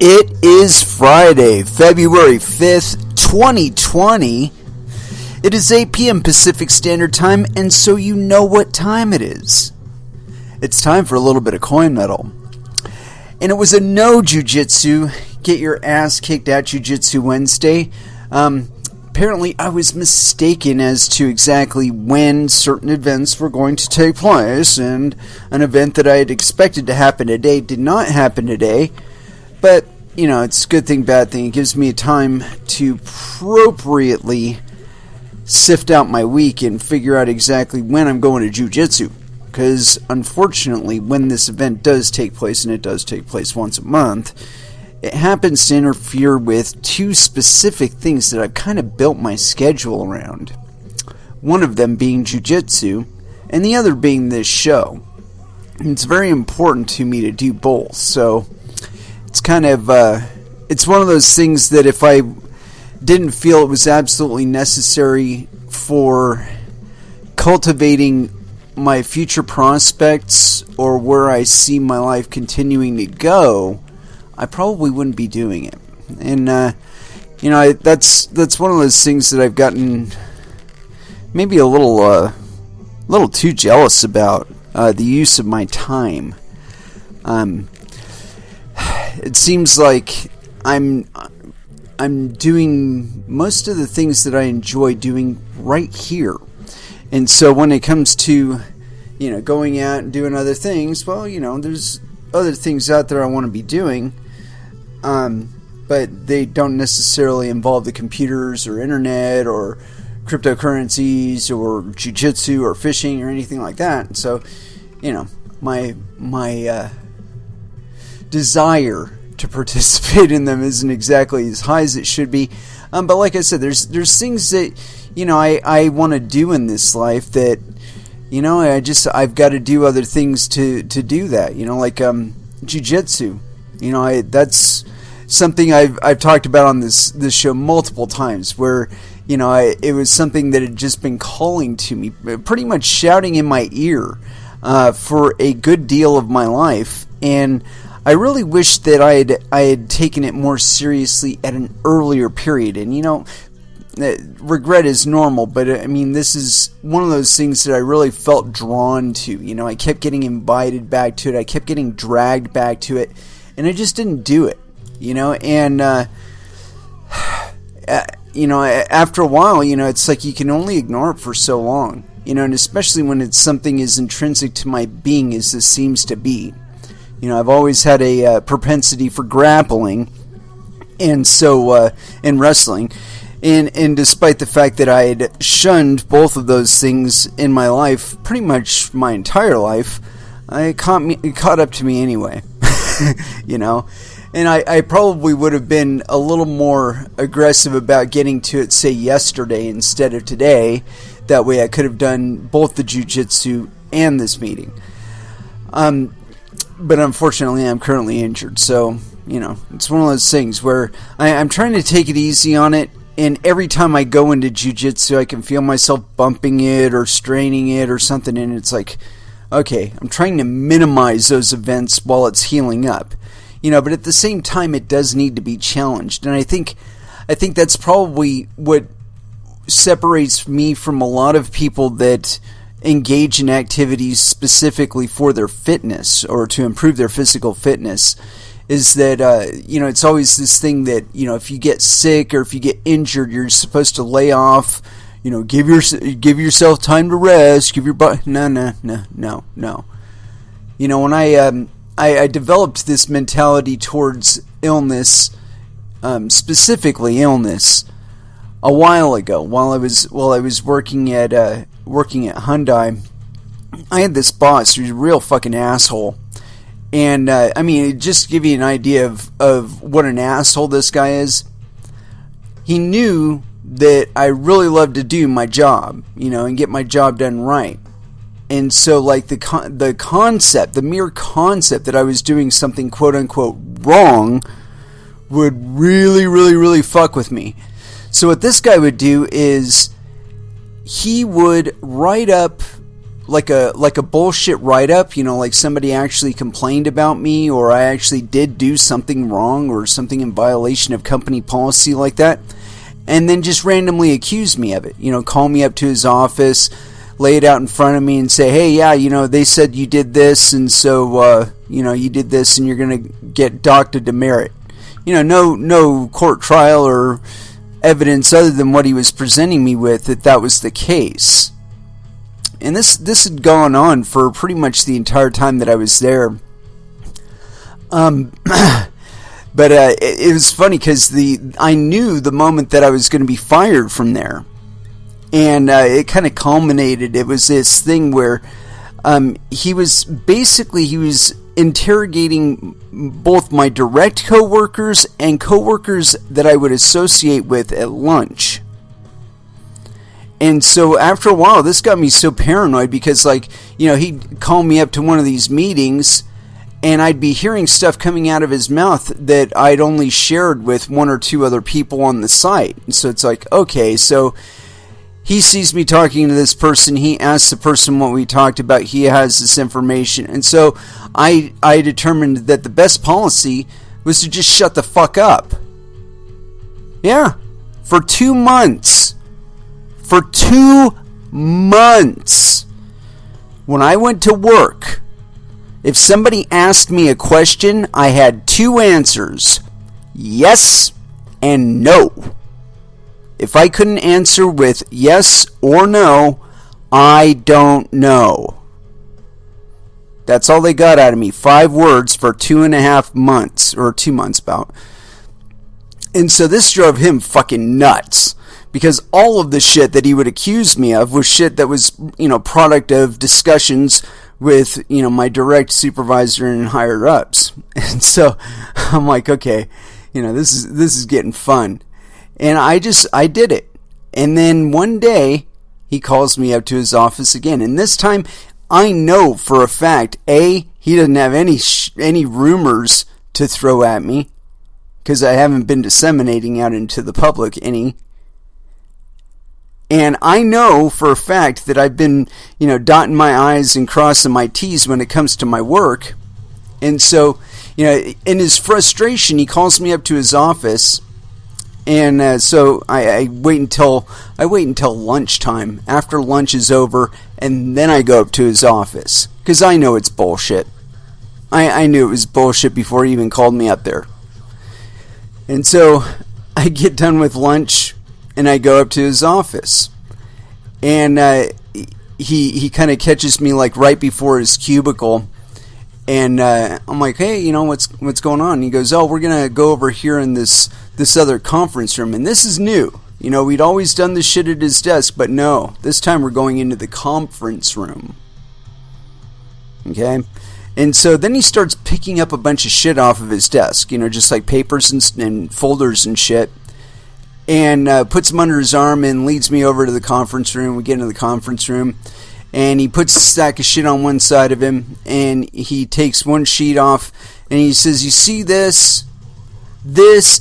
It is Friday, February 5th, 2020. It is 8 p.m. Pacific Standard Time, and so you know what time it is. It's time for a little bit of coin metal. And it was a no jujitsu, get your ass kicked out Jujitsu Wednesday. Apparently I was mistaken as to exactly when certain events were going to take place, and an event that I had expected to happen today did not happen today. But, you know, it's a good thing, bad thing. It gives me time to appropriately sift out my week and figure out exactly when I'm going to jiu-jitsu. Because, unfortunately, when this event does take place, and it does take place once a month, it happens to interfere with two specific things that I've kind of built my schedule around. One of them being jiu-jitsu, and the other being this show. And it's very important to me to do both, so it's kind of, it's one of those things that if I didn't feel it was absolutely necessary for cultivating my future prospects or where I see my life continuing to go, I probably wouldn't be doing it. And, you know, that's one of those things that I've gotten maybe a little too jealous about, the use of my time. It seems like I'm doing most of the things that I enjoy doing right here. And so when it comes to, you know, going out and doing other things, well, you know, there's other things out there I want to be doing, but they don't necessarily involve the computers or internet or cryptocurrencies or jiu-jitsu or fishing or anything like that. And so, you know, my desire to participate in them isn't exactly as high as it should be. But like I said, there's things that, you know, I want to do in this life that, you know, I've got to do other things to do that. You know, like jiu-jitsu. You know, that's something I've talked about on this show multiple times, where, you know, it was something that had just been calling to me, pretty much shouting in my ear for a good deal of my life. And I really wish that I had taken it more seriously at an earlier period. And, you know, regret is normal, but I mean, this is one of those things that I really felt drawn to. You know, I kept getting invited back to it. I kept getting dragged back to it, and I just didn't do it. You know, and you know, after a while, you know, it's like you can only ignore it for so long. You know, and especially when it's something as intrinsic to my being as this seems to be. You know, I've always had a propensity for grappling, and so in wrestling, and despite the fact that I had shunned both of those things in my life, pretty much my entire life, it caught up to me anyway. You know, and I probably would have been a little more aggressive about getting to it, say, yesterday instead of today. That way, I could have done both the jiu-jitsu and this meeting. But unfortunately, I'm currently injured, so, you know, it's one of those things where I'm trying to take it easy on it, and every time I go into jiu-jitsu, I can feel myself bumping it or straining it or something, and it's like, okay, I'm trying to minimize those events while it's healing up. You know, but at the same time, it does need to be challenged, and I think that's probably what separates me from a lot of people that engage in activities specifically for their fitness or to improve their physical fitness, is that, you know, it's always this thing that, you know, if you get sick or if you get injured, you're supposed to lay off, you know, give yourself time to rest, give your body, no. You know, when I developed this mentality towards illness, specifically illness, a while ago, while I was working at Hyundai. I had this boss who's a real fucking asshole, and I mean, just to give you an idea of what an asshole this guy is, he knew that I really loved to do my job, you know, and get my job done right. And so, like, the mere concept that I was doing something quote-unquote wrong would really, really, really fuck with me. So what this guy would do is he would write up a bullshit write-up, like somebody actually complained about me, or I actually did do something wrong or something in violation of company policy like that, and then just randomly accuse me of it. Call me up to his office, lay it out in front of me and say, hey, yeah, they said you did this, and so, you did this, and you're going to get docked a demerit. No court trial or evidence other than what he was presenting me with that was the case. And this had gone on for pretty much the entire time that I was there. But it was funny because I knew the moment that I was going to be fired from there. And it kind of culminated. It was this thing where he was interrogating both my direct coworkers and coworkers that I would associate with at lunch. And so after a while, this got me so paranoid because, he'd call me up to one of these meetings and I'd be hearing stuff coming out of his mouth that I'd only shared with one or two other people on the site. And so it's like, okay, so he sees me talking to this person, he asks the person what we talked about, he has this information. And so I determined that the best policy was to just shut the fuck up. Yeah, for 2 months. For 2 months. When I went to work, if somebody asked me a question, I had 2 answers. Yes and no. If I couldn't answer with yes or no, I don't know. That's all they got out of me. 5 words for 2.5 months, or 2 months about. And so this drove him fucking nuts. Because all of the shit that he would accuse me of was shit that was, product of discussions with, my direct supervisor and higher ups. And so I'm like, okay, this is getting fun. And I did it. And then one day he calls me up to his office again. And this time I know for a fact, A, he doesn't have any rumors to throw at me, because I haven't been disseminating out into the public any. And I know for a fact that I've been, dotting my I's and crossing my T's when it comes to my work. And so, in his frustration, he calls me up to his office. And so I wait until lunchtime, after lunch is over, and then I go up to his office. Because I know it's bullshit. I knew it was bullshit before he even called me up there. And so I get done with lunch, and I go up to his office. And he kind of catches me right before his cubicle. And I'm like, hey, what's going on? And he goes, oh, we're going to go over here in this other conference room. And this is new. We'd always done this shit at his desk, but no, this time we're going into the conference room. Okay? And so then he starts picking up a bunch of shit off of his desk, just like papers and folders and shit. And puts them under his arm and leads me over to the conference room. We get into the conference room. And he puts a stack of shit on one side of him, and he takes one sheet off, and he says, you see this,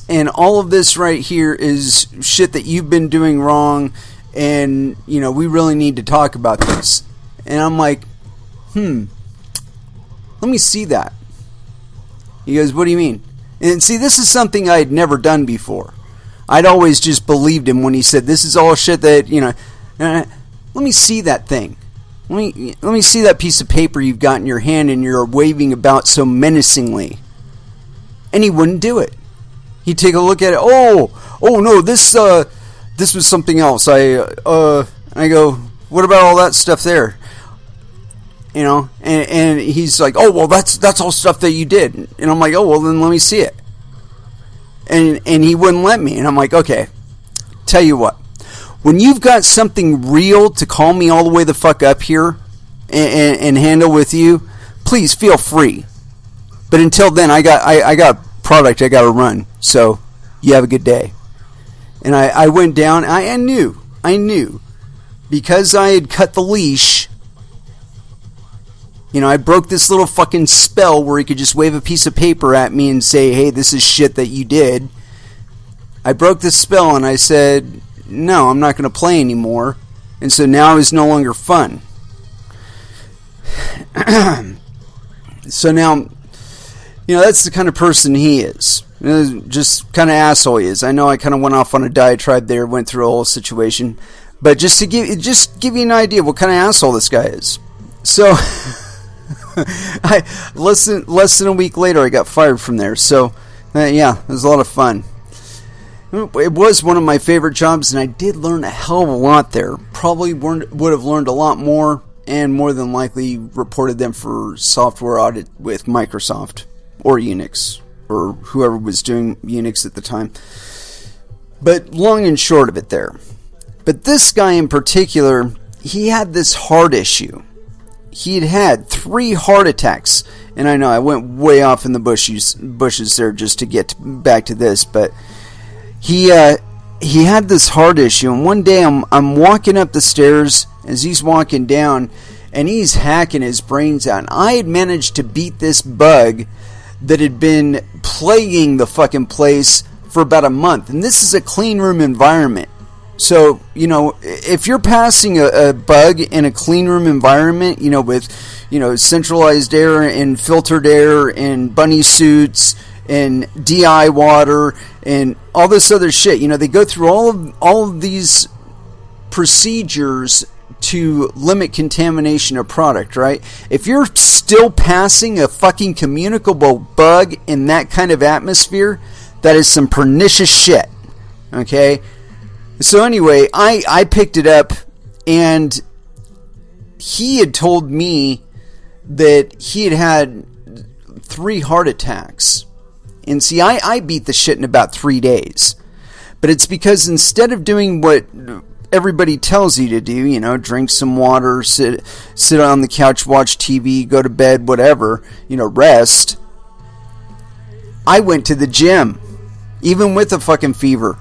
and all of this right here is shit that you've been doing wrong, and, we really need to talk about this. And I'm like, let me see that. He goes, what do you mean? And see, this is something I had never done before. I'd always just believed him when he said, this is all shit that, let me see that thing. Let me see that piece of paper you've got in your hand and you're waving about so menacingly. And he wouldn't do it. He'd take a look at it. Oh no, this was something else. I go, what about all that stuff there? And he's like, oh, well, that's all stuff that you did. And I'm like, oh, well, then let me see it. And he wouldn't let me. And I'm like, okay, tell you what. When you've got something real to call me all the way the fuck up here and handle with you, please feel free. But until then, I got product I got to run. So you have a good day. And I went down. I knew because I had cut the leash. I broke this little fucking spell where he could just wave a piece of paper at me and say, hey, this is shit that you did. I broke this spell and I said, no, I'm not going to play anymore. And so now it's no longer fun. So now, that's the kind of person he is. Just kind of asshole he is. I know I kind of went off on a diatribe there, went through a whole situation, but just to give you an idea of what kind of asshole this guy is. So, less than a week later, I got fired from there. So, yeah, it was a lot of fun. It was one of my favorite jobs, and I did learn a hell of a lot there. Probably would have learned a lot more, and more than likely reported them for software audit with Microsoft or Unix, or whoever was doing Unix at the time. But long and short of it there. But this guy in particular, he had this heart issue. He'd had 3 heart attacks. And I know I went way off in the bushes there just to get back to this. But he had this heart issue. And one day I'm walking up the stairs as he's walking down. And he's hacking his brains out. And I had managed to beat this bug that had been plaguing the fucking place for about a month. And this is a clean room environment. So, if you're passing a bug in a clean room environment, with, centralized air and filtered air and bunny suits and DI water and all this other shit, they go through all of these procedures to limit contamination of product, right? If you're still passing a fucking communicable bug in that kind of atmosphere, that is some pernicious shit, okay? So anyway, I picked it up, and he had told me that he had 3 heart attacks. And see, I beat the shit in about 3 days. But it's because instead of doing what everybody tells you to do, drink some water, sit on the couch, watch TV, go to bed, whatever, rest, I went to the gym, even with a fucking fever.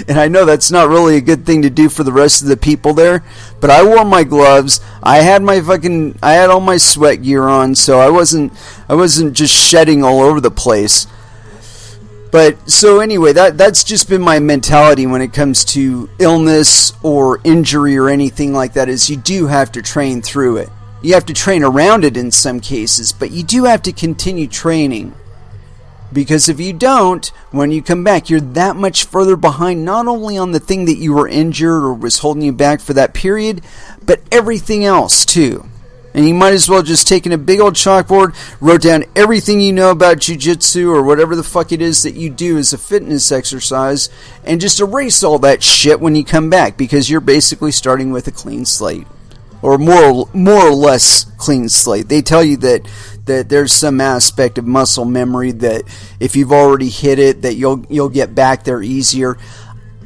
And I know that's not really a good thing to do for the rest of the people there, but I wore my gloves. I had all my sweat gear on, so I wasn't just shedding all over the place. But so anyway, that's just been my mentality when it comes to illness or injury or anything like that, is you do have to train through it. You have to train around it in some cases, but you do have to continue training. Because if you don't, when you come back, you're that much further behind, not only on the thing that you were injured or was holding you back for that period, but everything else too. And you might as well just taken a big old chalkboard, wrote down everything you know about jiu-jitsu or whatever the fuck it is that you do as a fitness exercise, and just erase all that shit when you come back, because you're basically starting with a clean slate. Or more or less clean slate. They tell you that there's some aspect of muscle memory that if you've already hit it, that you'll get back there easier.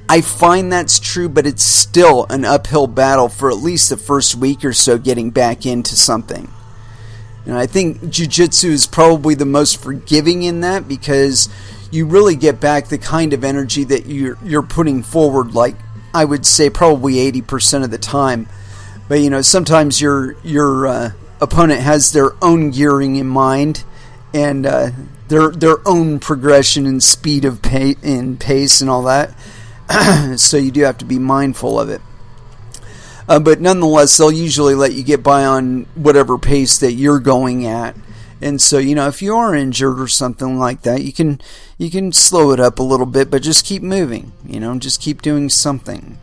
I find that's true, but it's still an uphill battle for at least the first week or so getting back into something. And I think jiu-jitsu is probably the most forgiving in that, because you really get back the kind of energy that you're putting forward, like I would say probably 80% of the time. But sometimes your opponent has their own gearing in mind, and their own progression and speed of pace and all that. So you do have to be mindful of it. But nonetheless, they'll usually let you get by on whatever pace that you're going at. And so, if you are injured or something like that, you can slow it up a little bit, but just keep moving. Just keep doing something.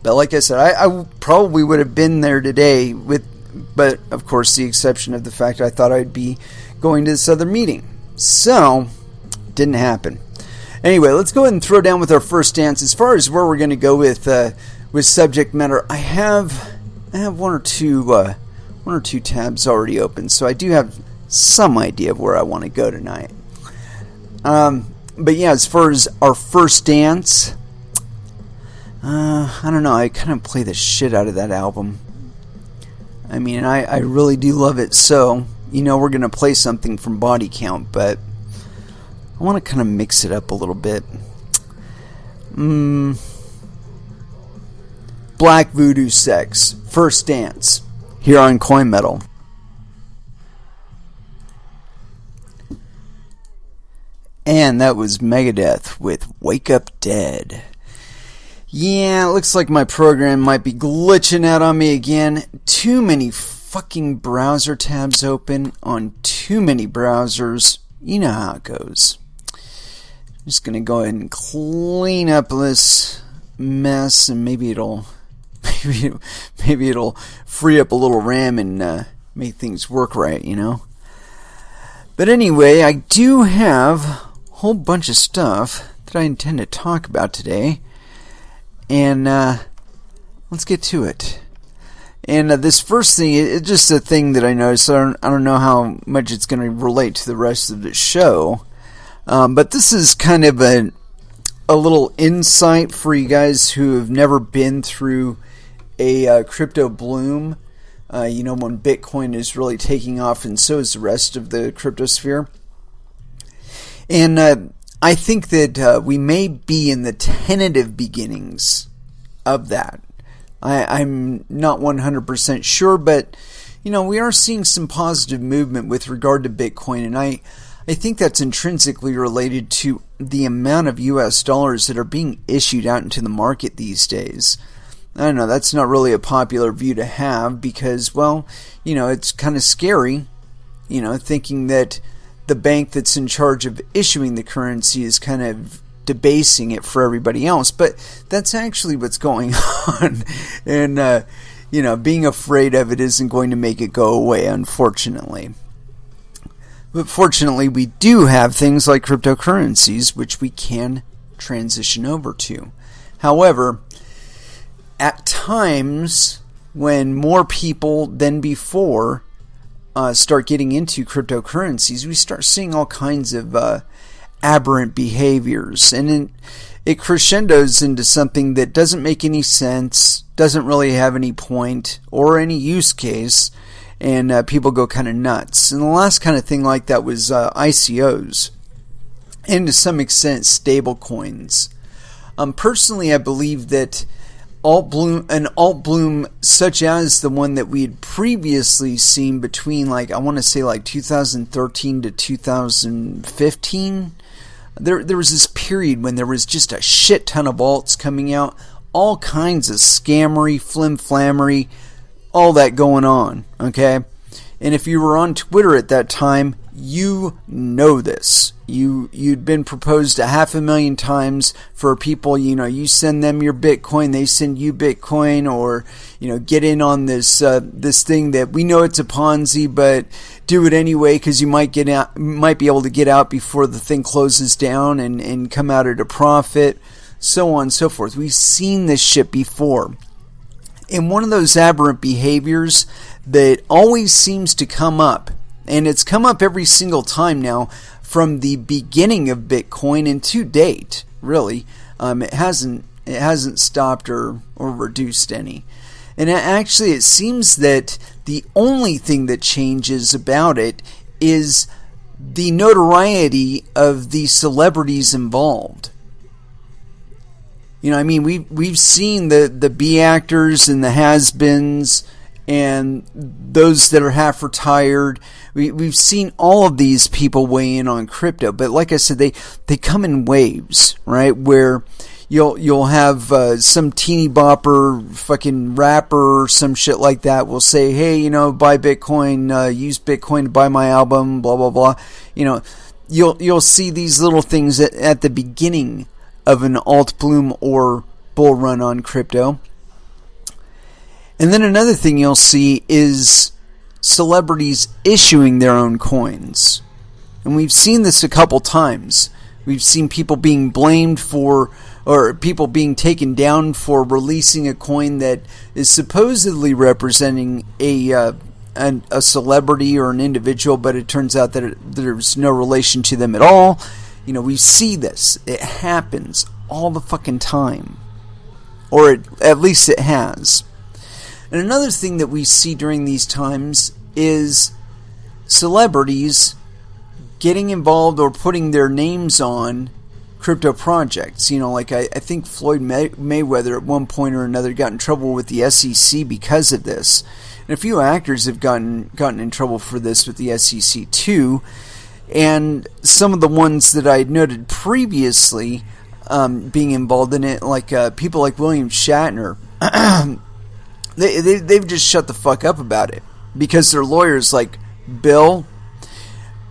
But like I said, I probably would have been there today, but of course the exception of the fact I thought I'd be going to this other meeting. So, didn't happen. Anyway, let's go ahead and throw down with our first dance. As far as where we're going to go with subject matter, I have one or two tabs already open, so I do have some idea of where I want to go tonight. But yeah, as far as our first dance, I don't know, I kind of play the shit out of that album. I mean, I really do love it, so, we're going to play something from Body Count, but I want to kind of mix it up a little bit. Black Voodoo Sex, First Dance, here on Coin Metal. And that was Megadeth with Wake Up Dead. Yeah, it looks like my program might be glitching out on me again. Too many fucking browser tabs open on too many browsers. You know how it goes. I'm just going to go ahead and clean up this mess, and maybe it'll free up a little RAM and make things work right, you know. But anyway, I do have a whole bunch of stuff that I intend to talk about today, and let's get to it. And this first thing is just a thing that I noticed. I don't know how much it's going to relate to the rest of the show. But this is kind of a little insight for you guys who have never been through a crypto bloom. When Bitcoin is really taking off, and so is the rest of the crypto sphere. And I think that we may be in the tentative beginnings of that. I'm not 100% sure, but we are seeing some positive movement with regard to Bitcoin, and I think that's intrinsically related to the amount of US dollars that are being issued out into the market these days. I don't know, that's not really a popular view to have because, it's kind of scary, thinking that the bank that's in charge of issuing the currency is kind of debasing it for everybody else. But that's actually what's going on. And, being afraid of it isn't going to make it go away, unfortunately. But fortunately, we do have things like cryptocurrencies, which we can transition over to. However, at times when more people than before start getting into cryptocurrencies, we start seeing all kinds of aberrant behaviors. And it crescendos into something that doesn't make any sense, doesn't really have any point or any use case. And people go kind of nuts. And the last kind of thing like that was ICOs, and to some extent stable coins. Personally, I believe that an alt bloom such as the one that we had previously seen between 2013 to 2015, there was this period when there was just a shit ton of alts coming out, all kinds of scammery, flim-flammery, all that going on, okay? And if you were on Twitter at that time, you know this. You'd been proposed 500,000 times for people, you send them your Bitcoin, they send you Bitcoin, or, get in on this thing that we know it's a Ponzi, but do it anyway because you might be able to get out before the thing closes down and come out at a profit, so on and so forth. We've seen this shit before. And one of those aberrant behaviors that always seems to come up, and it's come up every single time now from the beginning of Bitcoin and to date, really, it hasn't stopped or reduced any. And actually, it seems that the only thing that changes about it is the notoriety of the celebrities involved. We've seen the B actors and the has-beens and those that are half retired. We've seen all of these people weigh in on crypto, but like I said, they come in waves, right? Where you'll have some teeny bopper fucking rapper or some shit like that will say, hey, buy Bitcoin, use Bitcoin to buy my album, blah blah blah. You'll see these little things at the beginning of an alt bloom or bull run on crypto. And then another thing you'll see is celebrities issuing their own coins. And we've seen this a couple times. We've seen people being blamed for, or people being taken down for releasing a coin that is supposedly representing a celebrity or an individual, but it turns out that there's no relation to them at all. We see this. It happens all the fucking time. Or at least it has. And another thing that we see during these times is celebrities getting involved or putting their names on crypto projects. I think Floyd Mayweather at one point or another got in trouble with the SEC because of this. And a few actors have gotten in trouble for this with the SEC too. And some of the ones that I had noted previously being involved in it, like people like William Shatner, they've just shut the fuck up about it. because their lawyers like, Bill,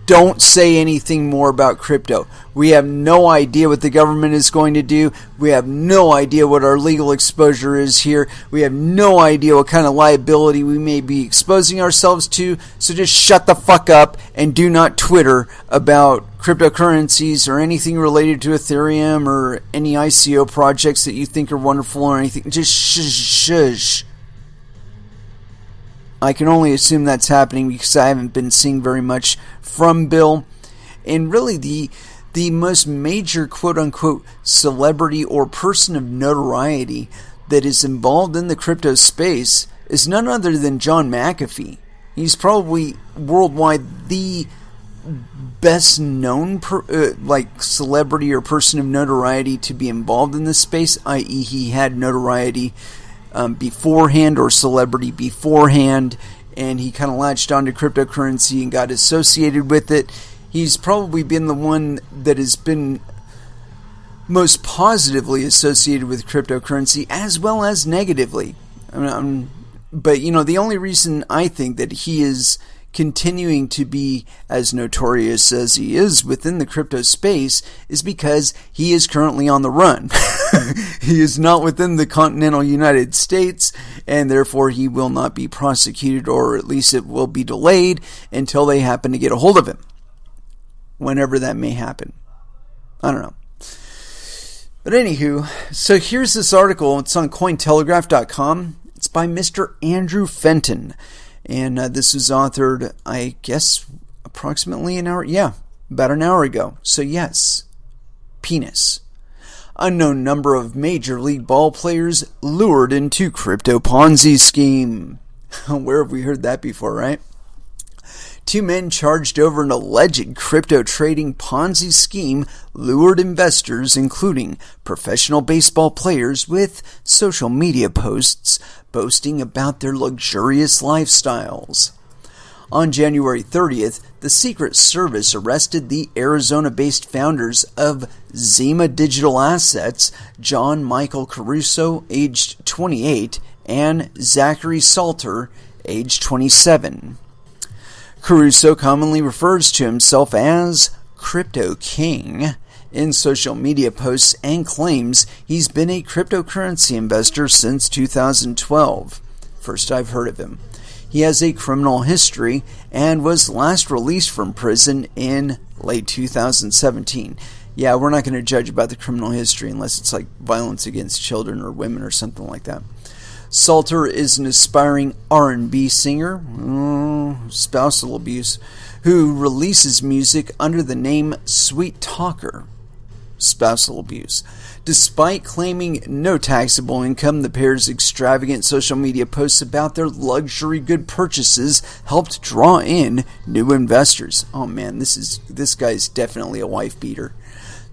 don't say anything more about crypto. We have no idea what the government is going to do. We have no idea what our legal exposure is here. We have no idea what kind of liability we may be exposing ourselves to. So just shut the fuck up and do not Twitter about cryptocurrencies or anything related to Ethereum or any ICO projects that you think are wonderful or anything. Just shush. I can only assume that's happening because I haven't been seeing very much from Bill. And really the most major quote-unquote celebrity or person of notoriety that is involved in the crypto space is none other than John McAfee. He's probably worldwide the best known celebrity or person of notoriety to be involved in this space, i.e. he had notoriety beforehand or celebrity beforehand, and he kind of latched onto cryptocurrency and got associated with it. He's probably been the one that has been most positively associated with cryptocurrency as well as negatively. But, the only reason I think that he is continuing to be as notorious as he is within the crypto space is because he is currently on the run. He is not within the continental United States, and therefore he will not be prosecuted, or at least it will be delayed until they happen to get a hold of him. Whenever that may happen. I don't know. But anywho, so here's this article. It's on Cointelegraph.com. It's by Mr. Andrew Fenton. And this was authored, I guess, approximately an hour. Yeah, about an hour ago. So yes, penis. Unknown number of Major League ball players lured into crypto Ponzi scheme. Where have we heard that before, right? 2 men charged over an alleged crypto trading Ponzi scheme lured investors, including professional baseball players, with social media posts boasting about their luxurious lifestyles. On January 30th, the Secret Service arrested the Arizona-based founders of Zima Digital Assets, John Michael Caruso, aged 28, and Zachary Salter, aged 27. Caruso commonly refers to himself as Crypto King in social media posts and claims he's been a cryptocurrency investor since 2012. First I've heard of him. He has a criminal history and was last released from prison in late 2017. Yeah, we're not going to judge about the criminal history unless it's like violence against children or women or something like that. Salter is an aspiring R&B singer, spousal abuse, who releases music under the name Sweet Talker, spousal abuse. Despite claiming no taxable income, the pair's extravagant social media posts about their luxury good purchases helped draw in new investors. Oh man, this guy's definitely a wife beater.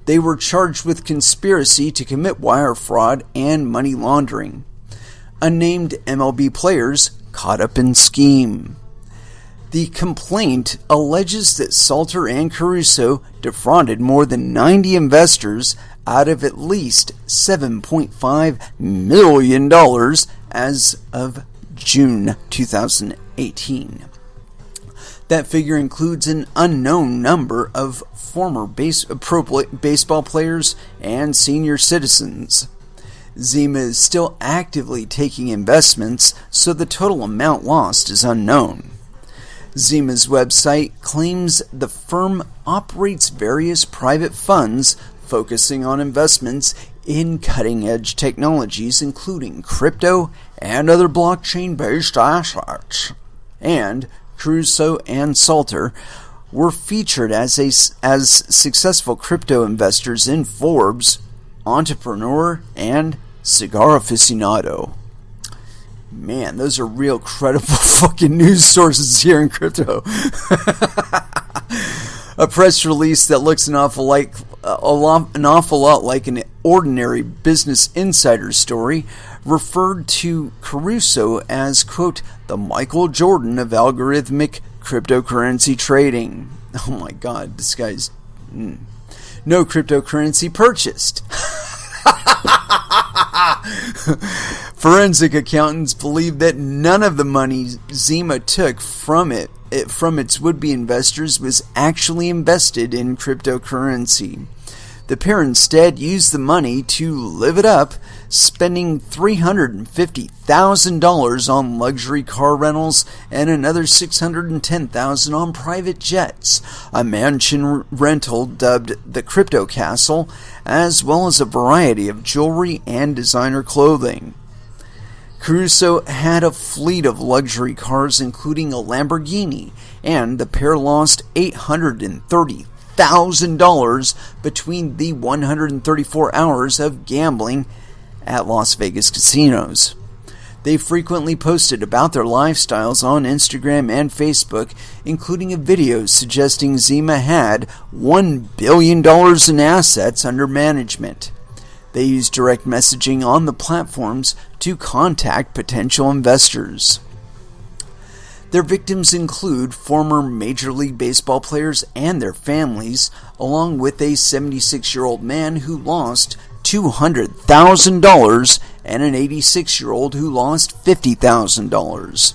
They were charged with conspiracy to commit wire fraud and money laundering. Unnamed MLB players caught up in scheme. The complaint alleges that Salter and Caruso defrauded more than 90 investors out of at least $7.5 million as of June 2018. That figure includes an unknown number of former pro baseball players and senior citizens. Zima is still actively taking investments, so the total amount lost is unknown. Zima's website claims the firm operates various private funds focusing on investments in cutting-edge technologies, including crypto and other blockchain-based assets. And Caruso and Salter were featured as successful crypto investors in Forbes, Entrepreneur, and Cigar Aficionado. Man, those are real credible fucking news sources here in crypto. A press release that looks an awful lot like an ordinary Business Insider story referred to Caruso as, quote, the Michael Jordan of algorithmic cryptocurrency trading. Oh my god, this guy's... No cryptocurrency purchased. Forensic accountants believe that none of the money Zima took from its would-be investors was actually invested in cryptocurrency. The pair instead used the money to live it up, spending $350,000 on luxury car rentals and another $610,000 on private jets, a mansion rental dubbed the Crypto Castle, as well as a variety of jewelry and designer clothing. Caruso had a fleet of luxury cars, including a Lamborghini, and the pair lost $830,000 between the 134 hours of gambling at Las Vegas casinos. They frequently posted about their lifestyles on Instagram and Facebook, including a video suggesting Zima had $1 billion in assets under management. They used direct messaging on the platforms to contact potential investors. Their victims include former Major League Baseball players and their families, along with a 76-year-old man who lost $200,000 and an 86-year-old who lost $50,000.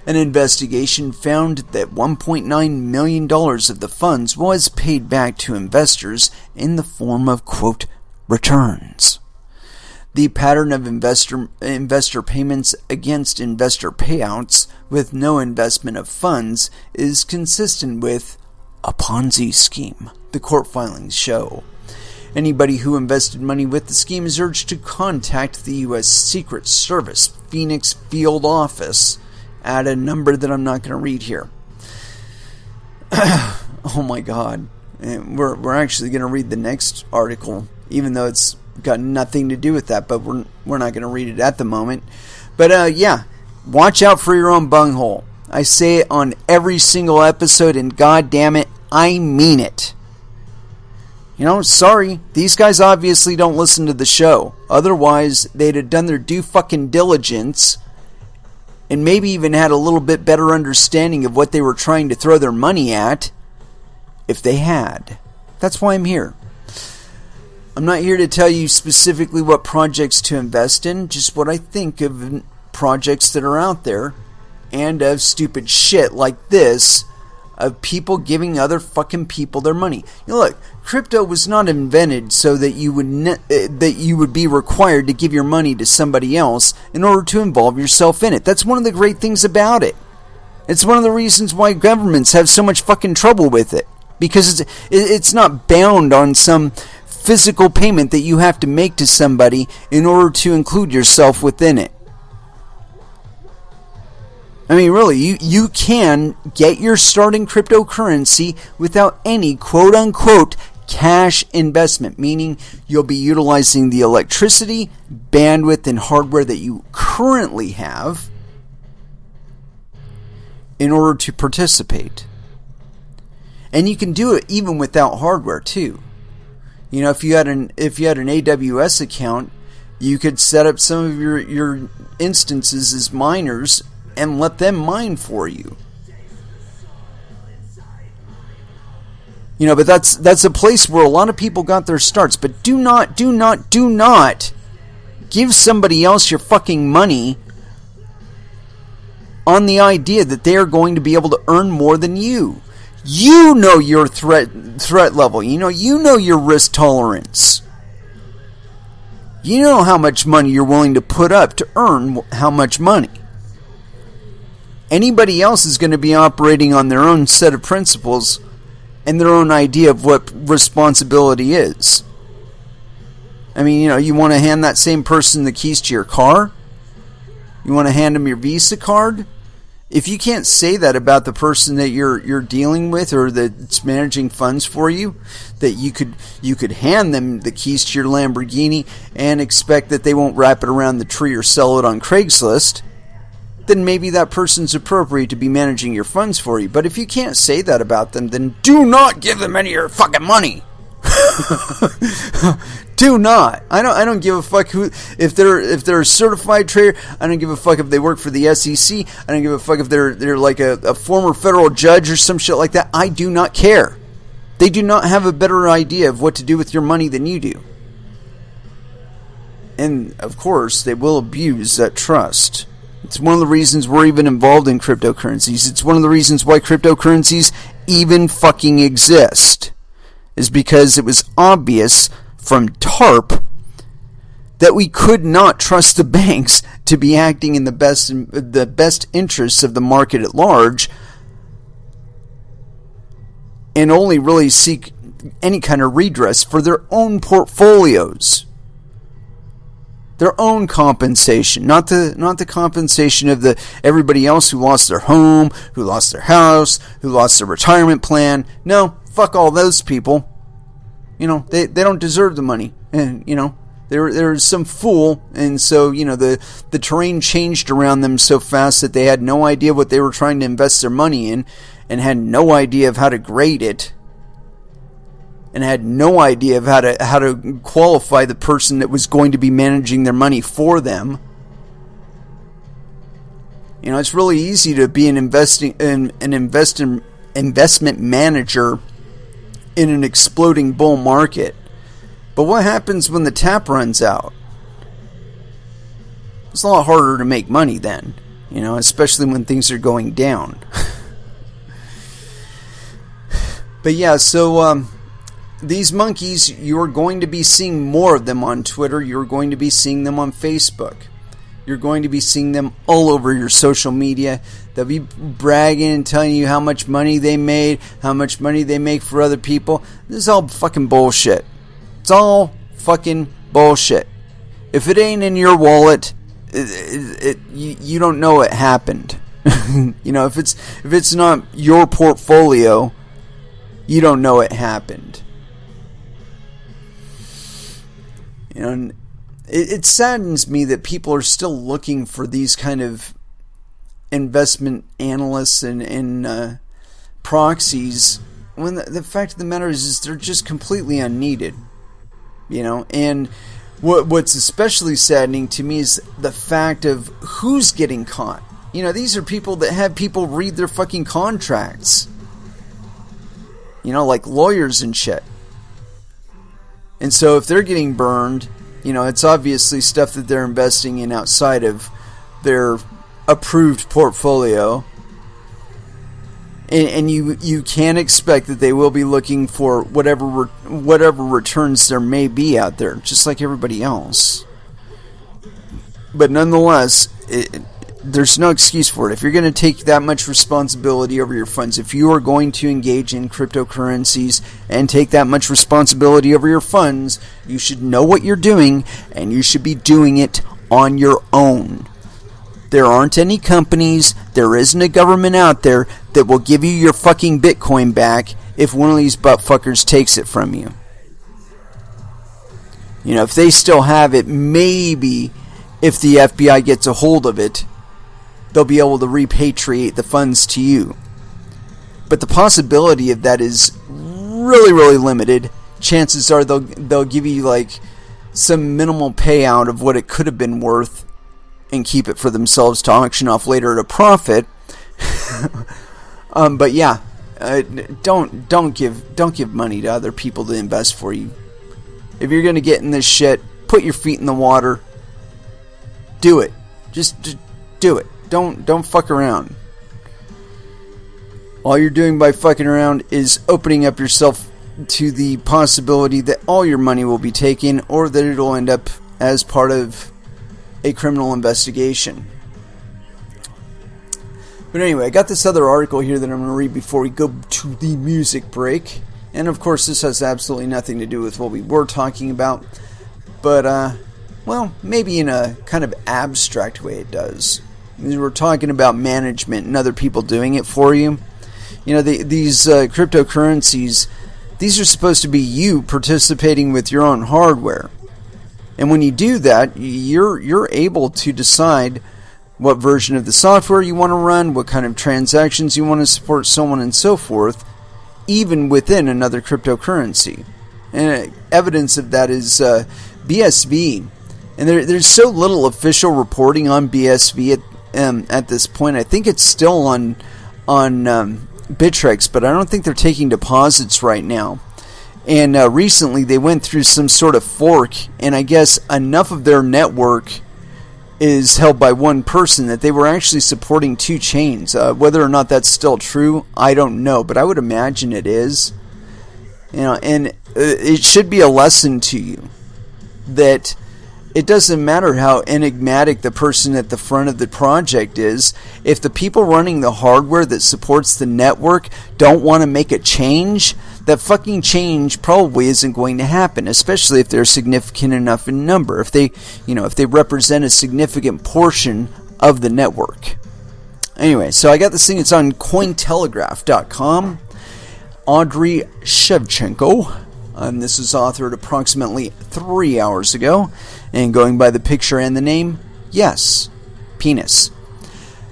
An investigation found that $1.9 million of the funds was paid back to investors in the form of, quote, returns. The pattern of investor payments against investor payouts with no investment of funds is consistent with a Ponzi scheme, the court filings show. Anybody who invested money with the scheme is urged to contact the U.S. Secret Service Phoenix Field Office at a number that I'm not going to read here. Oh my God. We're actually going to read the next article, even though it's got nothing to do with that, but we're not going to read it at the moment. But yeah, watch out for your own bunghole. I say it on every single episode, and god damn it, I mean it. You know, sorry, these guys obviously don't listen to the show. Otherwise, they'd have done their due fucking diligence and maybe even had a little bit better understanding of what they were trying to throw their money at if they had. That's why I'm here. I'm not here to tell you specifically what projects to invest in, just what I think of projects that are out there, and of stupid shit like this, of people giving other fucking people their money. You know, look, crypto was not invented so that you would be required to give your money to somebody else in order to involve yourself in it. That's one of the great things about it. It's one of the reasons why governments have so much fucking trouble with it, because it's not bound on some physical payment that you have to make to somebody in order to include yourself within it. I mean, really, you can get your start in cryptocurrency without any quote-unquote cash investment, meaning you'll be utilizing the electricity, bandwidth, and hardware that you currently have in order to participate. And you can do it even without hardware, too. You know, if you had an AWS account, you could set up some of your instances as miners and let them mine for you. You know, but that's a place where a lot of people got their starts. But do not give somebody else your fucking money on the idea that they are going to be able to earn more than you. You know your threat level. You know your risk tolerance. You know how much money you're willing to put up to earn how much money. Anybody else is going to be operating on their own set of principles and their own idea of what responsibility is. I mean, you know, you want to hand that same person the keys to your car? You want to hand them your Visa card? If you can't say that about the person that you're dealing with or that's managing funds for you, that you could hand them the keys to your Lamborghini and expect that they won't wrap it around the tree or sell it on Craigslist, then maybe that person's appropriate to be managing your funds for you. But if you can't say that about them, then do not give them any of your fucking money. Do not. I don't give a fuck who, if they're a certified trader. I don't give a fuck if they work for the SEC. I don't give a fuck if they're like a former federal judge or some shit like that. I do not care. They do not have a better idea of what to do with your money than you do. And, of course, they will abuse that trust. It's one of the reasons we're even involved in cryptocurrencies. It's one of the reasons why cryptocurrencies even fucking exist. Is because it was obvious from TARP that we could not trust the banks to be acting in the best interests of the market at large, and only really seek any kind of redress for their own portfolios. Their own compensation, not the compensation of everybody else who lost their home, who lost their house, who lost their retirement plan. No, fuck all those people. They don't deserve the money. And, there's some fool, and so, the terrain changed around them so fast that they had no idea what they were trying to invest their money in, and had no idea of how to grade it, and had no idea of how to qualify the person that was going to be managing their money for them. It's really easy to be an investment manager in an exploding bull market. But what happens when the tap runs out? It's a lot harder to make money then, especially when things are going down. But yeah, so these monkeys, you're going to be seeing more of them on Twitter. You're going to be seeing them on Facebook. You're going to be seeing them all over your social media. They'll be bragging and telling you how much money they made, how much money they make for other people. This is all fucking bullshit. It's all fucking bullshit. If it ain't in your wallet, you don't know it happened. If it's not your portfolio, you don't know it happened. And it saddens me that people are still looking for these kind of investment analysts and proxies when the fact of the matter is they're just completely unneeded. And what's especially saddening to me is the fact of who's getting caught. These are people that have people read their fucking contracts. Like lawyers and shit. And so if they're getting burned, it's obviously stuff that they're investing in outside of their approved portfolio. And you can't expect that they will be looking for whatever returns there may be out there, just like everybody else. But nonetheless, there's no excuse for it. If you're going to take that much responsibility over your funds, if you are going to engage in cryptocurrencies and take that much responsibility over your funds, you should know what you're doing, and you should be doing it on your own. There aren't any companies, there isn't a government out there that will give you your fucking Bitcoin back if one of these buttfuckers takes it from you. If they still have it, maybe if the FBI gets a hold of it, they'll be able to repatriate the funds to you. But the possibility of that is really, really limited. Chances are they'll give you like some minimal payout of what it could have been worth and keep it for themselves to auction off later at a profit. But yeah, don't give money to other people to invest for you. If you're gonna get in this shit, put your feet in the water. Do it. Just do it. Don't fuck around. All you're doing by fucking around is opening up yourself to the possibility that all your money will be taken, or that it'll end up as part of a criminal investigation. But anyway, I got this other article here that I'm going to read before we go to the music break. And of course, this has absolutely nothing to do with what we were talking about. But, well, maybe in a kind of abstract way it does. We're talking about management and other people doing it for you. These cryptocurrencies, these are supposed to be you participating with your own hardware. And when you do that, you're able to decide what version of the software you want to run, what kind of transactions you want to support, so on and so forth, even within another cryptocurrency. And evidence of that is BSV. And there's so little official reporting on BSV at this point. I think it's still on Bittrex, but I don't think they're taking deposits right now. And recently they went through some sort of fork, and I guess enough of their network is held by one person that they were actually supporting two chains. Whether or not that's still true, I don't know, but I would imagine it is. And it should be a lesson to you that it doesn't matter how enigmatic the person at the front of the project is. If the people running the hardware that supports the network don't want to make a change, that fucking change probably isn't going to happen, especially if they're significant enough in number, if they represent a significant portion of the network. Anyway, so I got this thing. It's on Cointelegraph.com. Audrey Shevchenko. This was authored approximately 3 hours ago. And going by the picture and the name, yes, penis.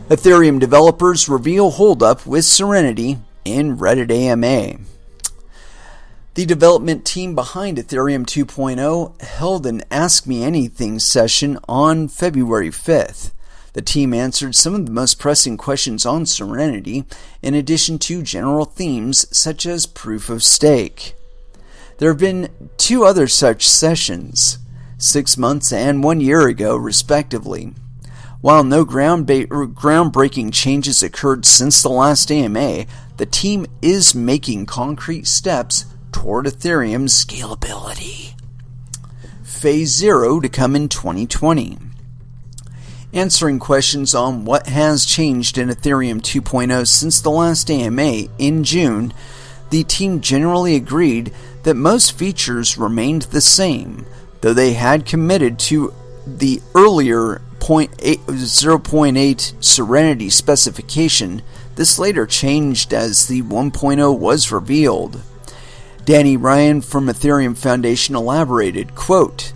Ethereum developers reveal holdup with Serenity in Reddit AMA. The development team behind Ethereum 2.0 held an Ask Me Anything session on February 5th. The team answered some of the most pressing questions on Serenity, in addition to general themes such as proof of stake. There have been 2 other such sessions, 6 months and 1 year ago, respectively. While no groundbreaking changes occurred since the last AMA, the team is making concrete steps toward Ethereum's scalability. Phase 0 to come in 2020. Answering questions on what has changed in Ethereum 2.0 since the last AMA in June, the team generally agreed that most features remained the same, though they had committed to the earlier 0.8 Serenity specification. This later changed as the 1.0 was revealed. Danny Ryan from Ethereum Foundation elaborated, quote,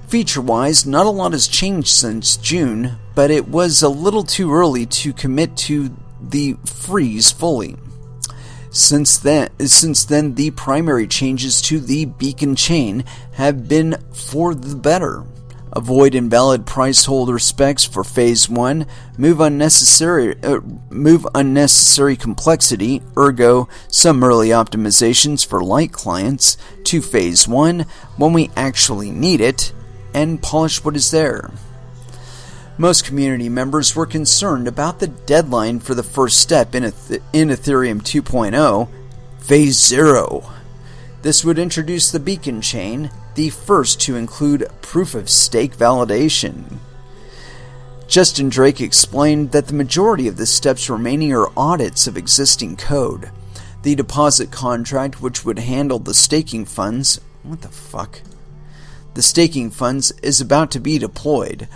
"Feature-wise, not a lot has changed since June, but it was a little too early to commit to the freeze fully. Since then, the primary changes to the beacon chain have been for the better. Avoid invalid price holder specs for Phase 1, move unnecessary complexity, ergo some early optimizations for light clients, to Phase 1 when we actually need it, and polish what is there." Most community members were concerned about the deadline for the first step in Ethereum 2.0, Phase 0. This would introduce the beacon chain, the first to include proof-of-stake validation. Justin Drake explained that the majority of the steps remaining are audits of existing code. The deposit contract, which would handle the staking funds... What the fuck? The staking funds is about to be deployed.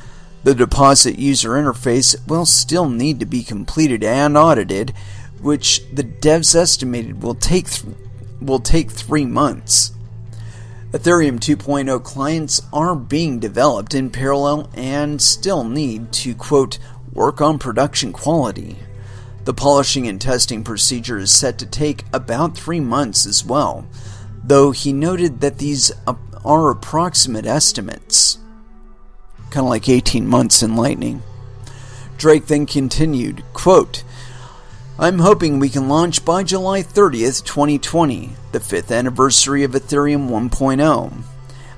The deposit user interface will still need to be completed and audited, which the devs estimated will take 3 months. Ethereum 2.0 clients are being developed in parallel and still need to, quote, work on production quality. The polishing and testing procedure is set to take about 3 months as well, though he noted that these are approximate estimates. Kind of like 18 months in Lightning. Drake then continued, quote, "I'm hoping we can launch by July 30th, 2020, the 5th anniversary of Ethereum 1.0.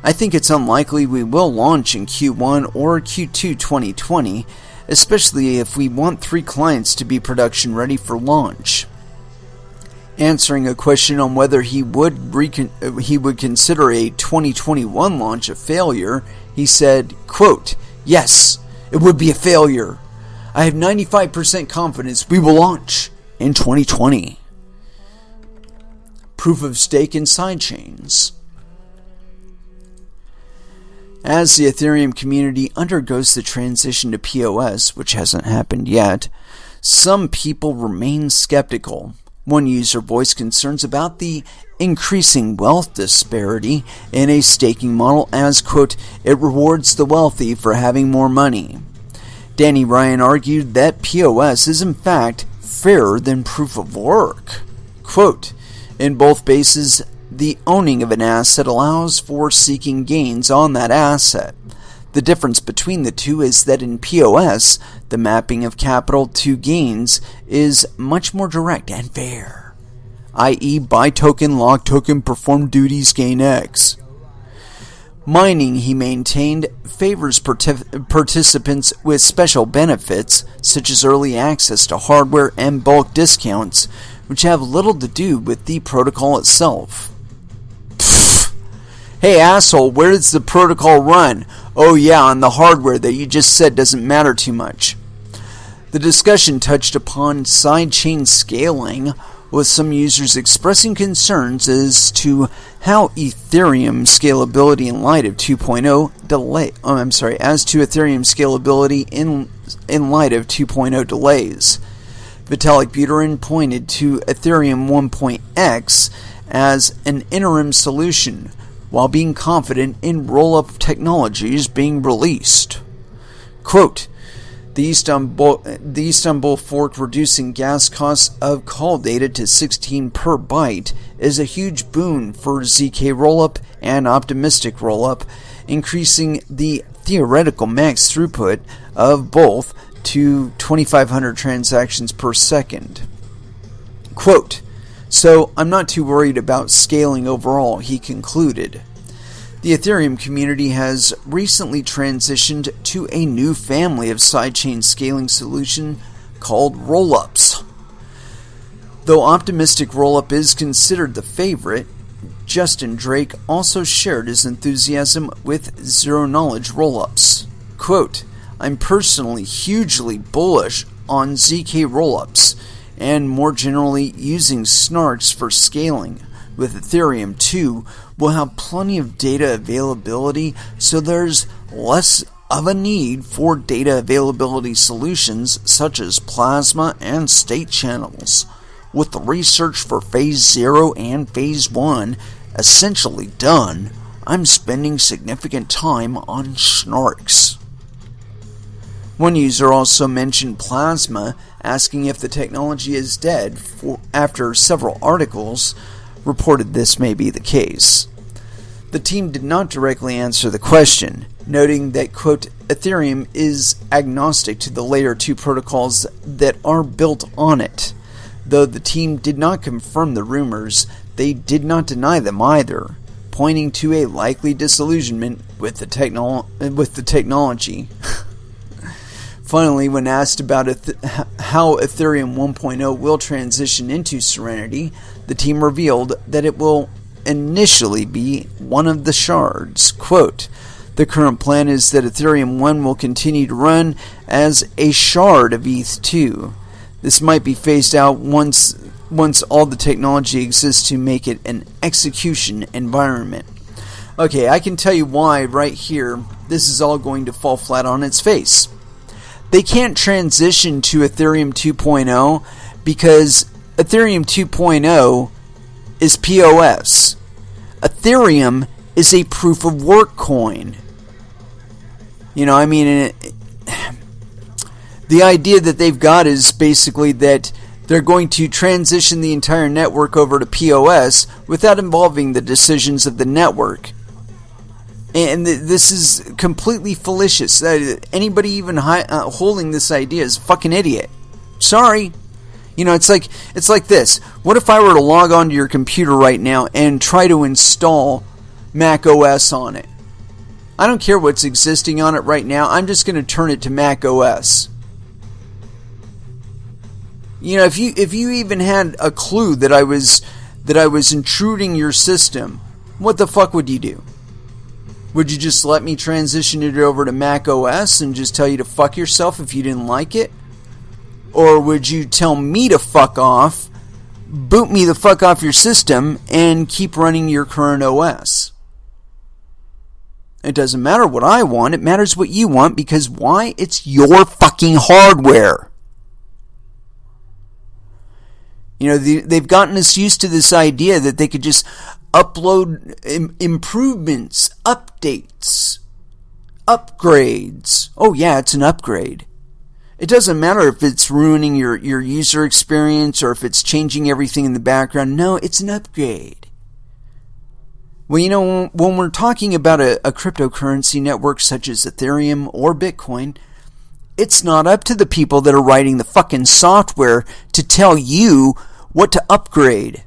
I think it's unlikely we will launch in Q1 or Q2 2020, especially if we want 3 clients to be production ready for launch." Answering a question on whether he would consider a 2021 launch a failure, he said, quote, "Yes, it would be a failure. I have 95% confidence we will launch in 2020. Proof of stake and sidechains. As the Ethereum community undergoes the transition to POS, which hasn't happened yet, some people remain skeptical. One user voiced concerns about the increasing wealth disparity in a staking model as, quote, "it rewards the wealthy for having more money." Danny Ryan argued that POS is in fact fairer than proof of work. Quote, "In both cases, the owning of an asset allows for seeking gains on that asset. The difference between the two is that in POS, the mapping of capital to gains is much more direct and fair. i.e. buy token, lock token, perform duties, gain X. Mining, he maintained, favors participants with special benefits, such as early access to hardware and bulk discounts, which have little to do with the protocol itself. Pfft. Hey asshole, where does the protocol run? Oh yeah, on the hardware that you just said doesn't matter too much. The discussion touched upon sidechain scaling, with some users expressing concerns as to how Ethereum scalability in light of 2.0 delays. Vitalik Buterin pointed to Ethereum 1.x as an interim solution, while being confident in roll-up technologies being released. Quote, The Istanbul fork reducing gas costs of call data to 16 per byte is a huge boon for ZK Rollup and Optimistic Rollup, increasing the theoretical max throughput of both to 2,500 transactions per second. Quote, So I'm not too worried about scaling overall, he concluded. The Ethereum community has recently transitioned to a new family of sidechain scaling solution called rollups. Though Optimistic Rollup is considered the favorite, Justin Drake also shared his enthusiasm with zero-knowledge rollups. Quote, I'm personally hugely bullish on ZK rollups, and more generally using snarks for scaling. With Ethereum 2, we'll have plenty of data availability, so there's less of a need for data availability solutions such as plasma and state channels. With the research for Phase 0 and Phase 1 essentially done, I'm spending significant time on snarks. One user also mentioned plasma, asking if the technology is dead after several articles reported this may be the case. The team did not directly answer the question, noting that, quote, Ethereum is agnostic to the Layer 2 protocols that are built on it. Though the team did not confirm the rumors, they did not deny them either, pointing to a likely disillusionment with the technology. Finally, when asked about how Ethereum 1.0 will transition into Serenity, the team revealed that it will initially be one of the shards. Quote, the current plan is that Ethereum 1 will continue to run as a shard of ETH 2. This might be phased out once all the technology exists to make it an execution environment. Okay, I can tell you why right here this is all going to fall flat on its face. They can't transition to Ethereum 2.0 because Ethereum 2.0 is POS. Ethereum is a proof of work coin. You know, I mean, the idea that they've got is basically that they're going to transition the entire network over to POS without involving the decisions of the network. And this is completely fallacious. Anybody even holding this idea is a fucking idiot. Sorry. You know, it's like this. What if I were to log onto your computer right now and try to install Mac OS on it? I don't care what's existing on it right now. I'm just going to turn it to Mac OS. You know, if you even had a clue that I was intruding your system, what the fuck would you do? Would you just let me transition it over to Mac OS and just tell you to fuck yourself if you didn't like it? Or would you tell me to fuck off, boot me the fuck off your system, and keep running your current OS? It doesn't matter what I want, it matters what you want, because why? It's your fucking hardware. You know, they've gotten us used to this idea that they could just upload improvements, updates, upgrades. Oh yeah, it's an upgrade. It doesn't matter if it's ruining your user experience or if it's changing everything in the background. No, it's an upgrade. Well, you know, when we're talking about a cryptocurrency network such as Ethereum or Bitcoin, it's not up to the people that are writing the fucking software to tell you what to upgrade.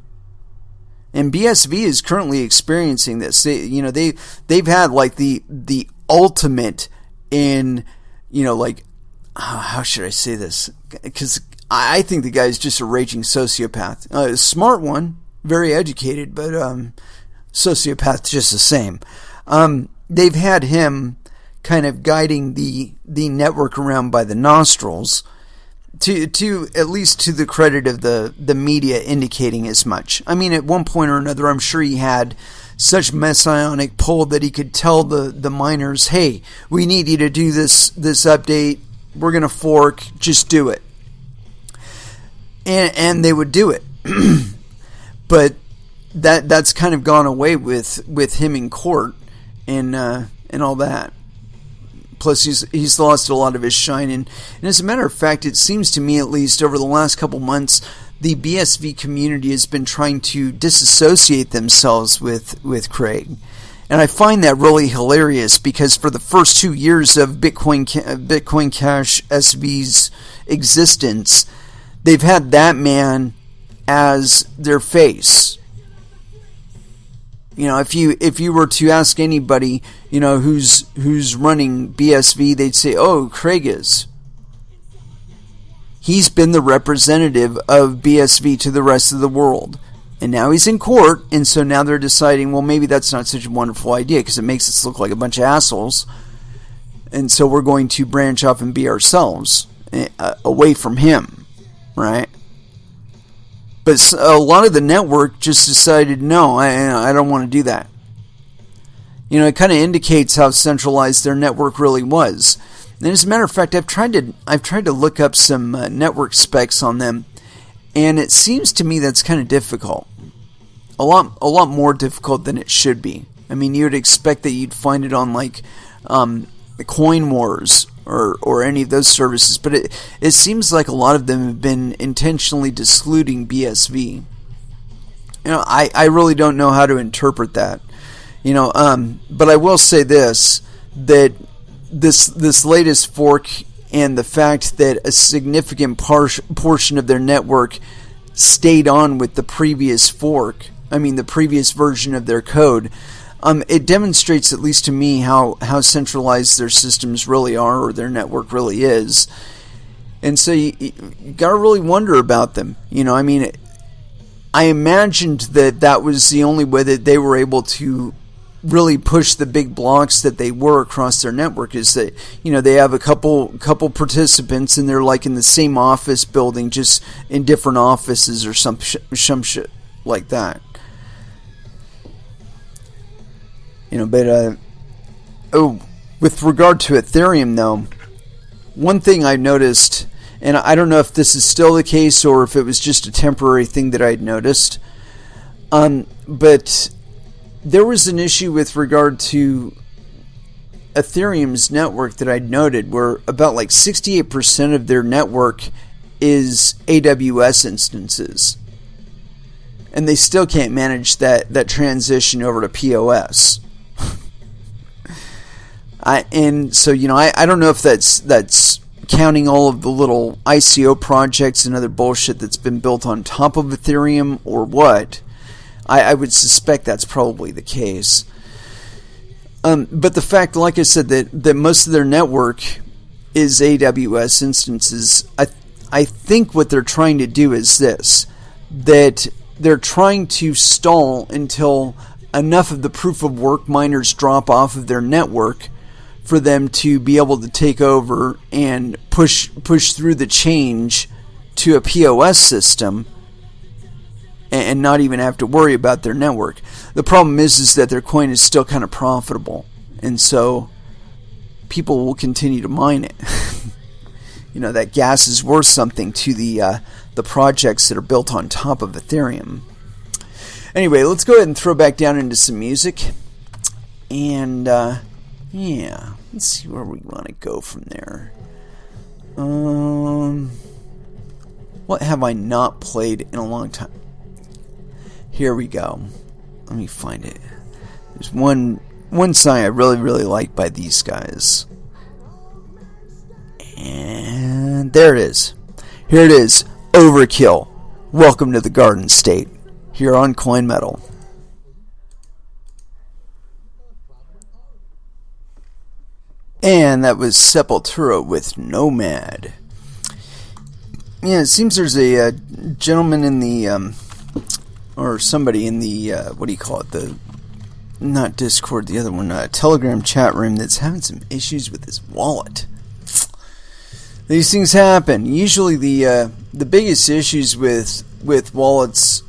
And BSV is currently experiencing this. They've had like the ultimate in, how should I say this? Because I think the guy's just a raging sociopath. A smart one, very educated, but sociopath just the same. They've had him kind of guiding the network around by the nostrils, to at least to the credit of the media indicating as much. I mean, at one point or another, I'm sure he had such messianic pull that he could tell the miners, hey, we need you to do this update. We're going to fork. Just do it. And they would do it. But that's kind of gone away with him in court and all that. Plus, he's lost a lot of his shine. And as a matter of fact, it seems to me, at least over the last couple months, the BSV community has been trying to disassociate themselves with Craig. And I find that really hilarious, because for the first 2 years of Bitcoin Cash SV's existence, they've had that man as their face. If you were to ask anybody, who's running BSV, they'd say, "Oh, Craig is." He's been the representative of BSV to the rest of the world. And now he's in court, and so now they're deciding, well, maybe that's not such a wonderful idea because it makes us look like a bunch of assholes. And so we're going to branch off and be ourselves, away from him, right? But a lot of the network just decided, no, I don't want to do that. It kind of indicates how centralized their network really was. And as a matter of fact, I've tried to look up some network specs on them, and it seems to me that's kind of difficult. A lot more difficult than it should be. I mean, you would expect that you'd find it on like Coin Wars or any of those services, but it seems like a lot of them have been intentionally discluding BSV. I really don't know how to interpret that. But I will say this, that this latest fork and the fact that a significant portion of their network stayed on with the previous fork, the previous version of their code, it demonstrates, at least to me, how centralized their systems really are, or their network really is. And so you got to really wonder about them. I imagined that was the only way that they were able to really push the big blocks that they were across their network, is that they have a couple participants and they're like in the same office building, just in different offices or some shit like that. But with regard to Ethereum though, one thing I noticed, and I don't know if this is still the case or if it was just a temporary thing that I'd noticed, but there was an issue with regard to Ethereum's network that I'd noted, where about like 68% of their network is AWS instances. And they still can't manage that transition over to POS. I don't know if that's counting all of the little ICO projects and other bullshit that's been built on top of Ethereum or what. I would suspect that's probably the case. But the fact, like I said, that most of their network is AWS instances, I think what they're trying to do is this, that they're trying to stall until enough of the proof of work miners drop off of their network for them to be able to take over and push through the change to a POS system and not even have to worry about their network. The problem is that their coin is still kind of profitable, and so people will continue to mine it. That gas is worth something to the projects that are built on top of Ethereum. Anyway, let's go ahead and throw back down into some music, and let's see where we want to go from there. What have I not played in a long time? Here we go. Let me find it. There's one song I really, really like by these guys. And there it is. Here it is. Overkill. Welcome to the Garden State. here on Coin Metal. And that was Sepultura with Nomad. Yeah, it seems there's a gentleman in the, or somebody in the, what do you call it, the, not Discord, the other one, Telegram chat room that's having some issues with his wallet. These things happen. Usually the biggest issues with wallets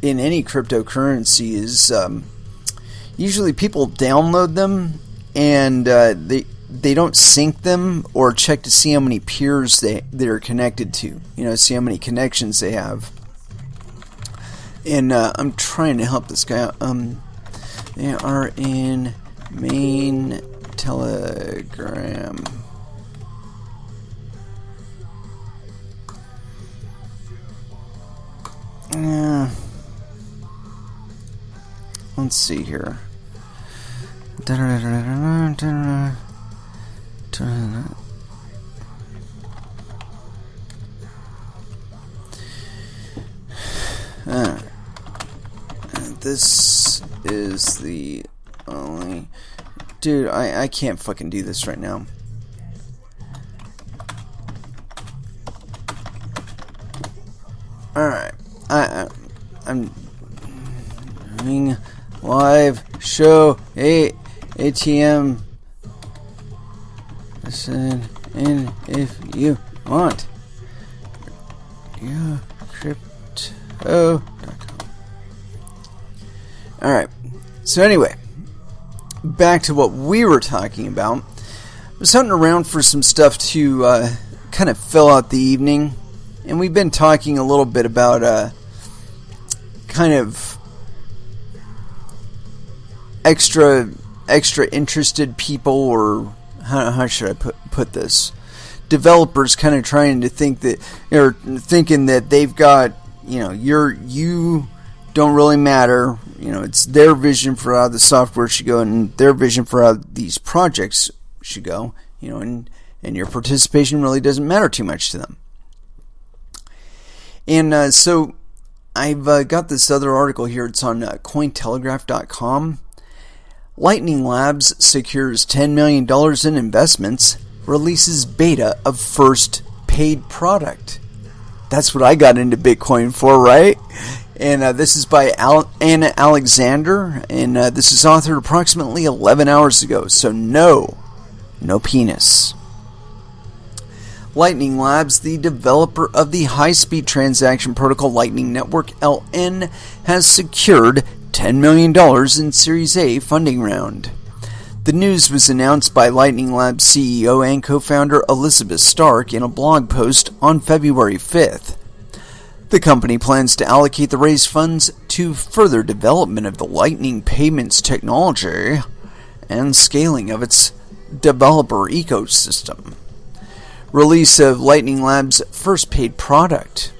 in any cryptocurrency is usually people download them and they don't sync them or check to see how many peers they're connected to. See how many connections they have. And I'm trying to help this guy out. They are in main Telegram. Let's see here. This is the only... Dude, I can't fucking do this right now. Alright. I'm doing live show ATM. Listen in if you want. Your crypto.com. Alright. So anyway, back to what we were talking about. I was hunting around for some stuff to kind of fill out the evening. And we've been talking a little bit about kind of extra interested people, or how should I put this? Developers kind of trying to think that, or thinking that they've got, you don't really matter. It's their vision for how the software should go, and their vision for how these projects should go. And your participation really doesn't matter too much to them. And so I've got this other article here. It's on Cointelegraph.com. Lightning Labs secures $10 million in investments, releases beta of first paid product. That's what I got into Bitcoin for, right? And this is by Anna Alexander, and this is authored approximately 11 hours ago, so no penis. Lightning Labs, the developer of the high-speed transaction protocol Lightning Network LN, has secured $10 million in Series A funding round. The news was announced by Lightning Labs CEO and co-founder Elizabeth Stark in a blog post on February 5th. The company plans to allocate the raised funds to further development of the Lightning payments technology and scaling of its developer ecosystem. Release of Lightning Labs' first paid product.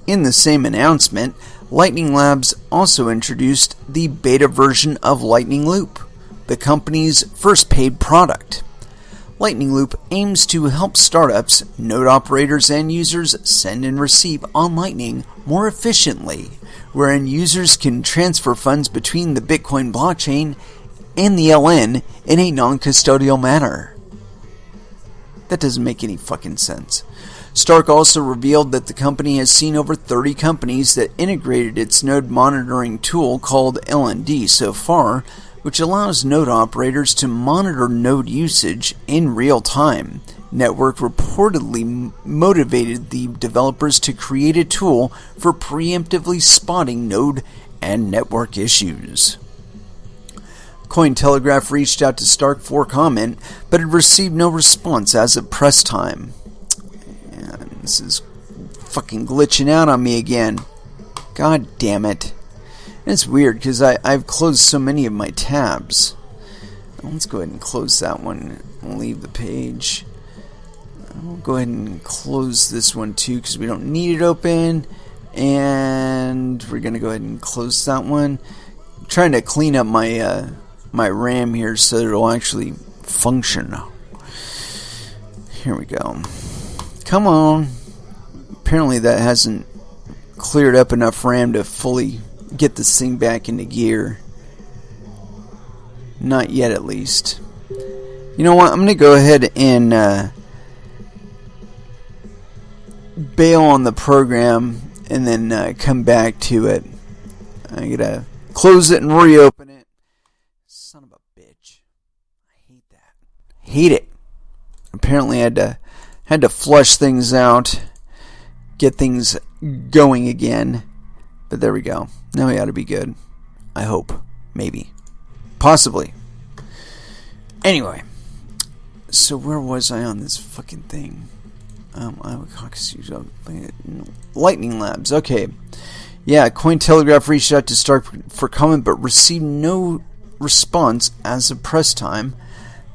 In the same announcement, Lightning Labs also introduced the beta version of Lightning Loop, the company's first paid product. Lightning Loop aims to help startups, node operators, and users send and receive on Lightning more efficiently, wherein users can transfer funds between the Bitcoin blockchain and the LN in a non-custodial manner. That doesn't make any fucking sense. Stark also revealed that the company has seen over 30 companies that integrated its node monitoring tool called LND so far, which allows node operators to monitor node usage in real time. Network reportedly motivated the developers to create a tool for preemptively spotting node and network issues. Cointelegraph reached out to Stark for comment, but had received no response as of press time. And this is fucking glitching out on me again. God damn it. And it's weird because I've closed so many of my tabs. Let's go ahead and close that one and leave the page. We'll go ahead and close this one too because we don't need it open. And we're going to go ahead and close that one. I'm trying to clean up my my RAM here so that it'll actually function. Here we go. Come on. Apparently that hasn't cleared up enough RAM to fully get this thing back into gear. Not yet, at least. You know what? I'm going to go ahead and bail on the program and then come back to it. I'm going to close it and reopen it. Son of a bitch. I hate that. Hate it. Apparently I had to flush things out, get things going again. But there we go. Now we ought to be good. I hope. Maybe. Possibly. Anyway. So where was I on this fucking thing? Lightning Labs. Okay. Yeah, Cointelegraph reached out to Stark for comment, but received no response as of press time.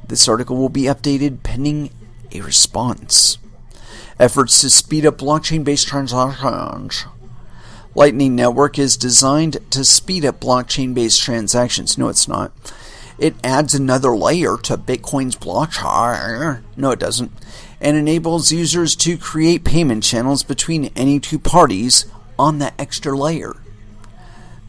This article will be updated pending a response. Efforts to speed up blockchain-based transactions. Lightning Network is designed to speed up blockchain-based transactions. No, it's not. It adds another layer to Bitcoin's blockchain. No, it doesn't. And enables users to create payment channels between any two parties on that extra layer.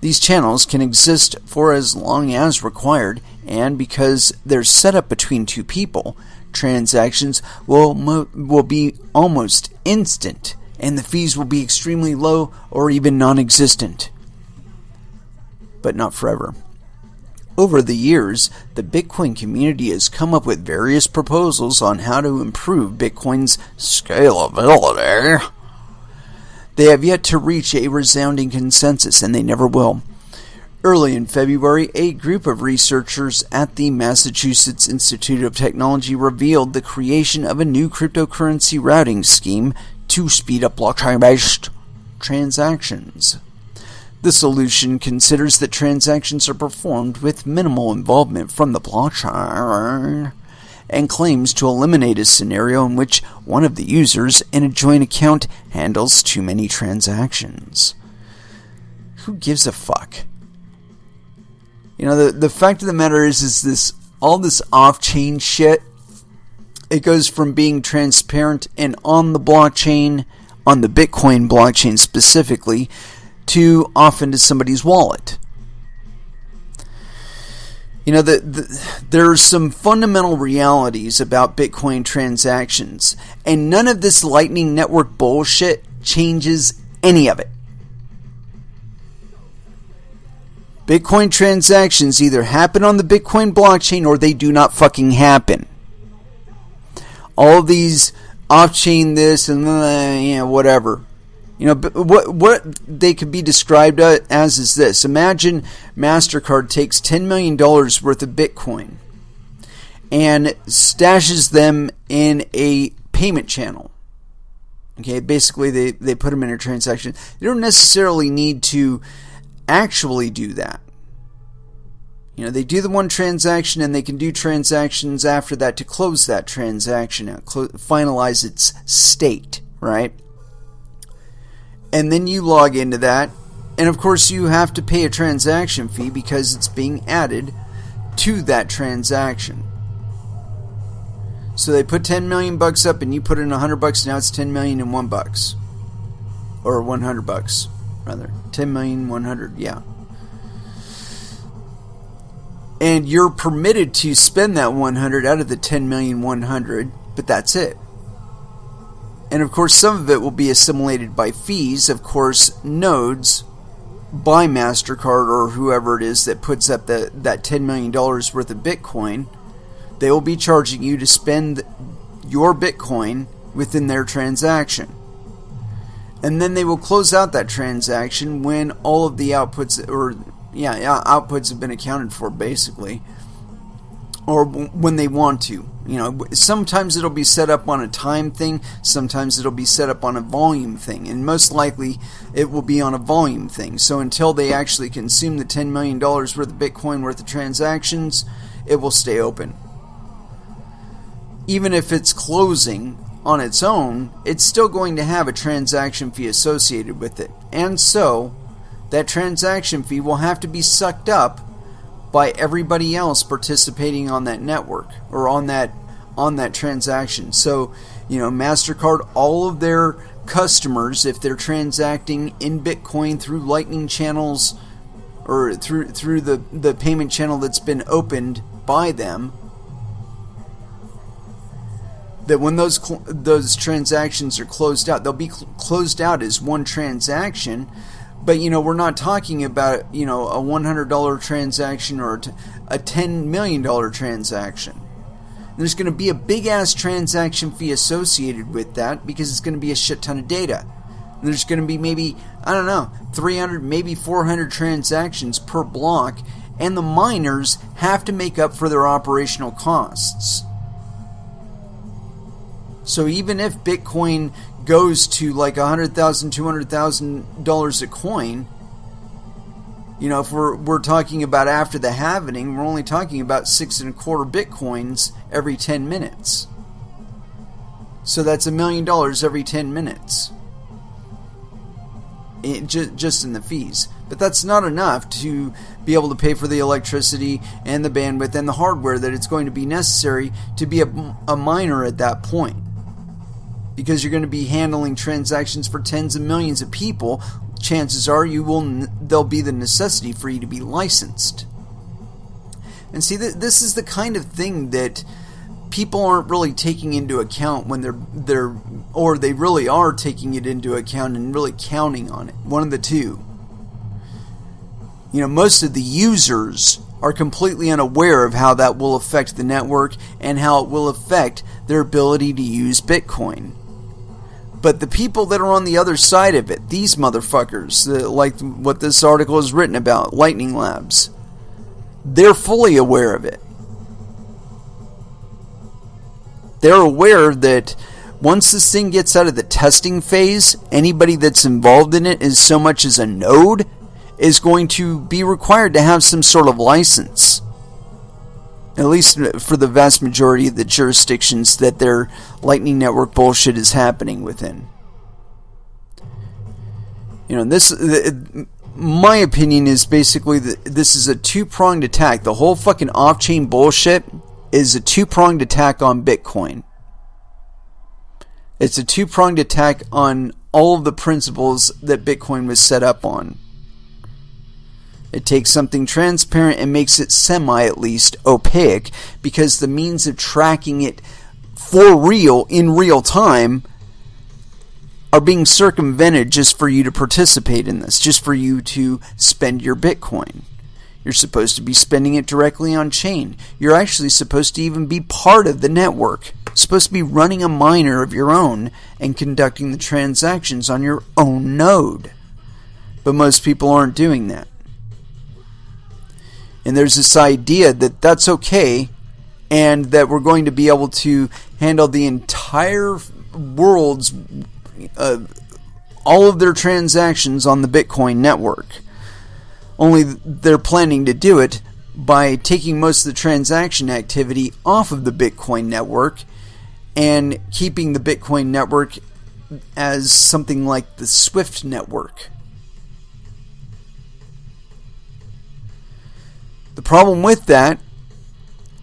These channels can exist for as long as required, and because they're set up between two people, transactions will be almost instant, and the fees will be extremely low or even non-existent. But not forever. Over the years, the Bitcoin community has come up with various proposals on how to improve Bitcoin's scalability. They have yet to reach a resounding consensus, and they never will. Early in February, a group of researchers at the Massachusetts Institute of Technology revealed the creation of a new cryptocurrency routing scheme to speed up blockchain-based transactions. The solution considers that transactions are performed with minimal involvement from the blockchain and claims to eliminate a scenario in which one of the users in a joint account handles too many transactions. Who gives a fuck? You know, the fact of the matter is this all this off-chain shit, it goes from being transparent and on the blockchain, on the Bitcoin blockchain specifically, to off into somebody's wallet. You know, there are some fundamental realities about Bitcoin transactions, and none of this Lightning Network bullshit changes any of it. Bitcoin transactions either happen on the Bitcoin blockchain or they do not fucking happen. All of these off-chain this and whatever. You know, what they could be described as is this. Imagine MasterCard takes $10 million worth of Bitcoin and stashes them in a payment channel. Okay, basically they put them in a transaction. They don't necessarily need to actually do that. You know, they do the one transaction and they can do transactions after that to close that transaction out, finalize its state, right? And then you log into that, and of course you have to pay a transaction fee because it's being added to that transaction. So they put 10 million bucks up and you put in $100, now it's 10 million and $1. Or $100 rather. 10 million 100, yeah. And you're permitted to spend that 100 out of the 10 million 100, but that's it. And of course, some of it will be assimilated by fees. Of course, nodes by MasterCard or whoever it is that puts up that $10 million worth of Bitcoin, they will be charging you to spend your Bitcoin within their transaction. And then they will close out that transaction when all of the outputs have been accounted for, basically. Or when they want to. You know, sometimes it'll be set up on a time thing, sometimes it'll be set up on a volume thing, and most likely it will be on a volume thing. So until they actually consume the $10 million worth of Bitcoin worth of transactions, it will stay open. Even if it's closing on its own, it's still going to have a transaction fee associated with it. And so, that transaction fee will have to be sucked up by everybody else participating on that network or on that transaction. So, you know, MasterCard, all of their customers, if they're transacting in Bitcoin through Lightning channels or through the payment channel that's been opened by them, that when those transactions are closed out, they'll be closed out as one transaction. But, we're not talking about, a $100 transaction or a $10 million transaction. There's going to be a big-ass transaction fee associated with that because it's going to be a shit ton of data. There's going to be maybe, 300, maybe 400 transactions per block, and the miners have to make up for their operational costs. So even if Bitcoin goes to like $100,000, $200,000 a coin, if we're talking about after the halving, we're only talking about 6.25 Bitcoins every 10 minutes. So that's $1 million every 10 minutes. Just in the fees. But that's not enough to be able to pay for the electricity and the bandwidth and the hardware that it's going to be necessary to be a miner at that point. Because you're going to be handling transactions for tens of millions of people, chances are there'll be the necessity for you to be licensed. And see, this is the kind of thing that people aren't really taking into account when they really are taking it into account and really counting on it. One of the two. Most of the users are completely unaware of how that will affect the network and how it will affect their ability to use Bitcoin. But the people that are on the other side of it, these motherfuckers, like what this article is written about, Lightning Labs, they're fully aware of it. They're aware that once this thing gets out of the testing phase, anybody that's involved in it, as so much as a node, is going to be required to have some sort of license. At least for the vast majority of the jurisdictions that their Lightning Network bullshit is happening within. My opinion is basically that this is a two-pronged attack. The whole fucking off-chain bullshit is a two-pronged attack on Bitcoin. It's a two-pronged attack on all of the principles that Bitcoin was set up on. It takes something transparent and makes it at least, opaque, because the means of tracking it for real, in real time, are being circumvented just for you to participate in this, just for you to spend your Bitcoin. You're supposed to be spending it directly on chain. You're actually supposed to even be part of the network. Supposed to be running a miner of your own and conducting the transactions on your own node. But most people aren't doing that. And there's this idea that that's okay and that we're going to be able to handle the entire world's all of their transactions on the Bitcoin network. Only they're planning to do it by taking most of the transaction activity off of the Bitcoin network and keeping the Bitcoin network as something like the Swift network. The problem with that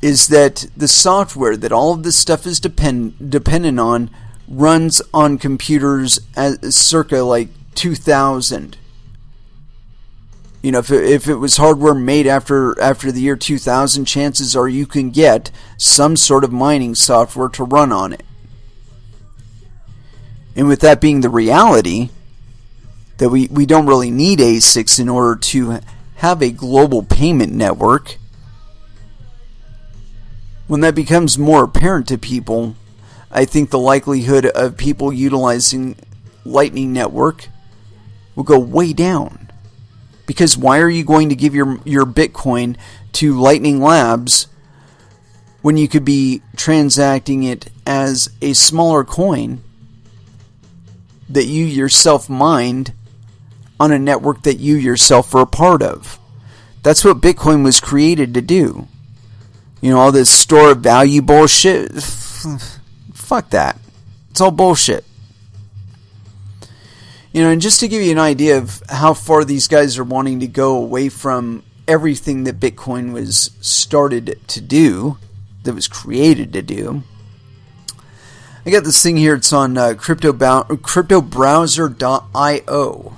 is that the software that all of this stuff is dependent on runs on computers circa like 2000. If it was hardware made after the year 2000, chances are you can get some sort of mining software to run on it. And with that being the reality, that we don't really need ASICs in order to have a global payment network, when that becomes more apparent to people, I think the likelihood of people utilizing Lightning Network will go way down. Because why are you going to give your Bitcoin to Lightning Labs when you could be transacting it as a smaller coin that you yourself mined on a network that you yourself are a part of? That's what Bitcoin was created to do. All this store of value bullshit. Fuck that. It's all bullshit. And just to give you an idea of how far these guys are wanting to go away from everything that Bitcoin was started to do, that was created to do, I got this thing here. It's on cryptobrowser.io.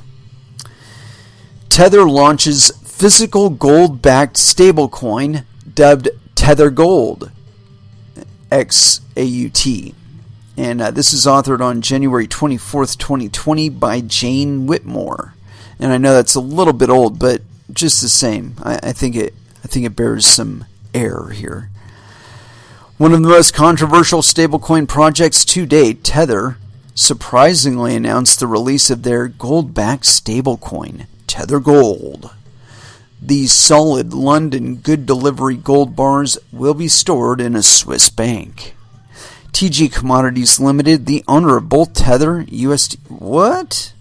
Tether launches physical gold-backed stablecoin dubbed Tether Gold, XAUT. And this is authored on January 24th, 2020 by Jane Whitmore. And I know that's a little bit old, but just the same, I think it bears some air here. One of the most controversial stablecoin projects to date, Tether, surprisingly announced the release of their gold-backed stablecoin, Tether Gold. These solid London good delivery gold bars will be stored in a Swiss bank. TG Commodities Limited, the owner of both Tether, USD... What?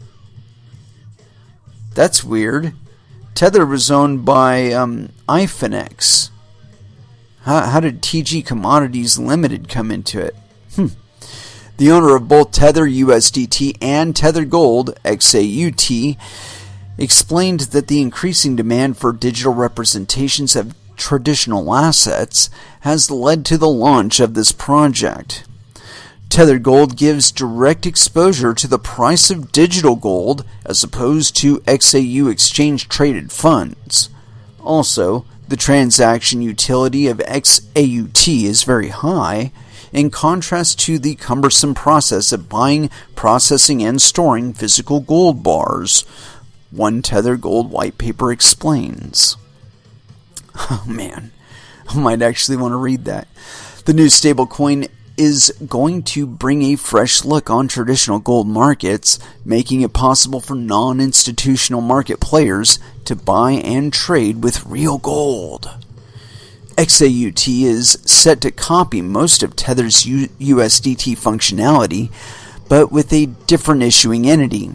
That's weird. Tether was owned by iFinex. How did TG Commodities Limited come into it? The owner of both Tether USDT and Tether Gold, XAUT, explained that the increasing demand for digital representations of traditional assets has led to the launch of this project. Tether Gold gives direct exposure to the price of digital gold as opposed to XAU exchange-traded funds. Also, the transaction utility of XAUT is very high, in contrast to the cumbersome process of buying, processing, and storing physical gold bars, one Tether Gold white paper explains. Oh man, I might actually want to read that. The new stablecoin is going to bring a fresh look on traditional gold markets, making it possible for non-institutional market players to buy and trade with real gold. XAUT is set to copy most of Tether's USDT functionality, but with a different issuing entity.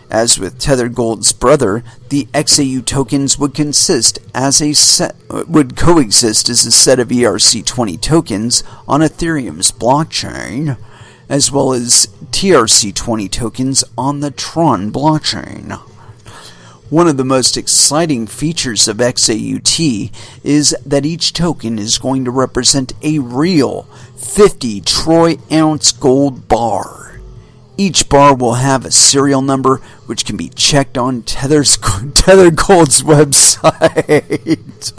As with Tether Gold's brother, the XAU tokens would coexist as a set of ERC20 tokens on Ethereum's blockchain, as well as TRC20 tokens on the Tron blockchain. One of the most exciting features of XAUT is that each token is going to represent a real 50 troy ounce gold bar. Each bar will have a serial number which can be checked on Tether Gold's website.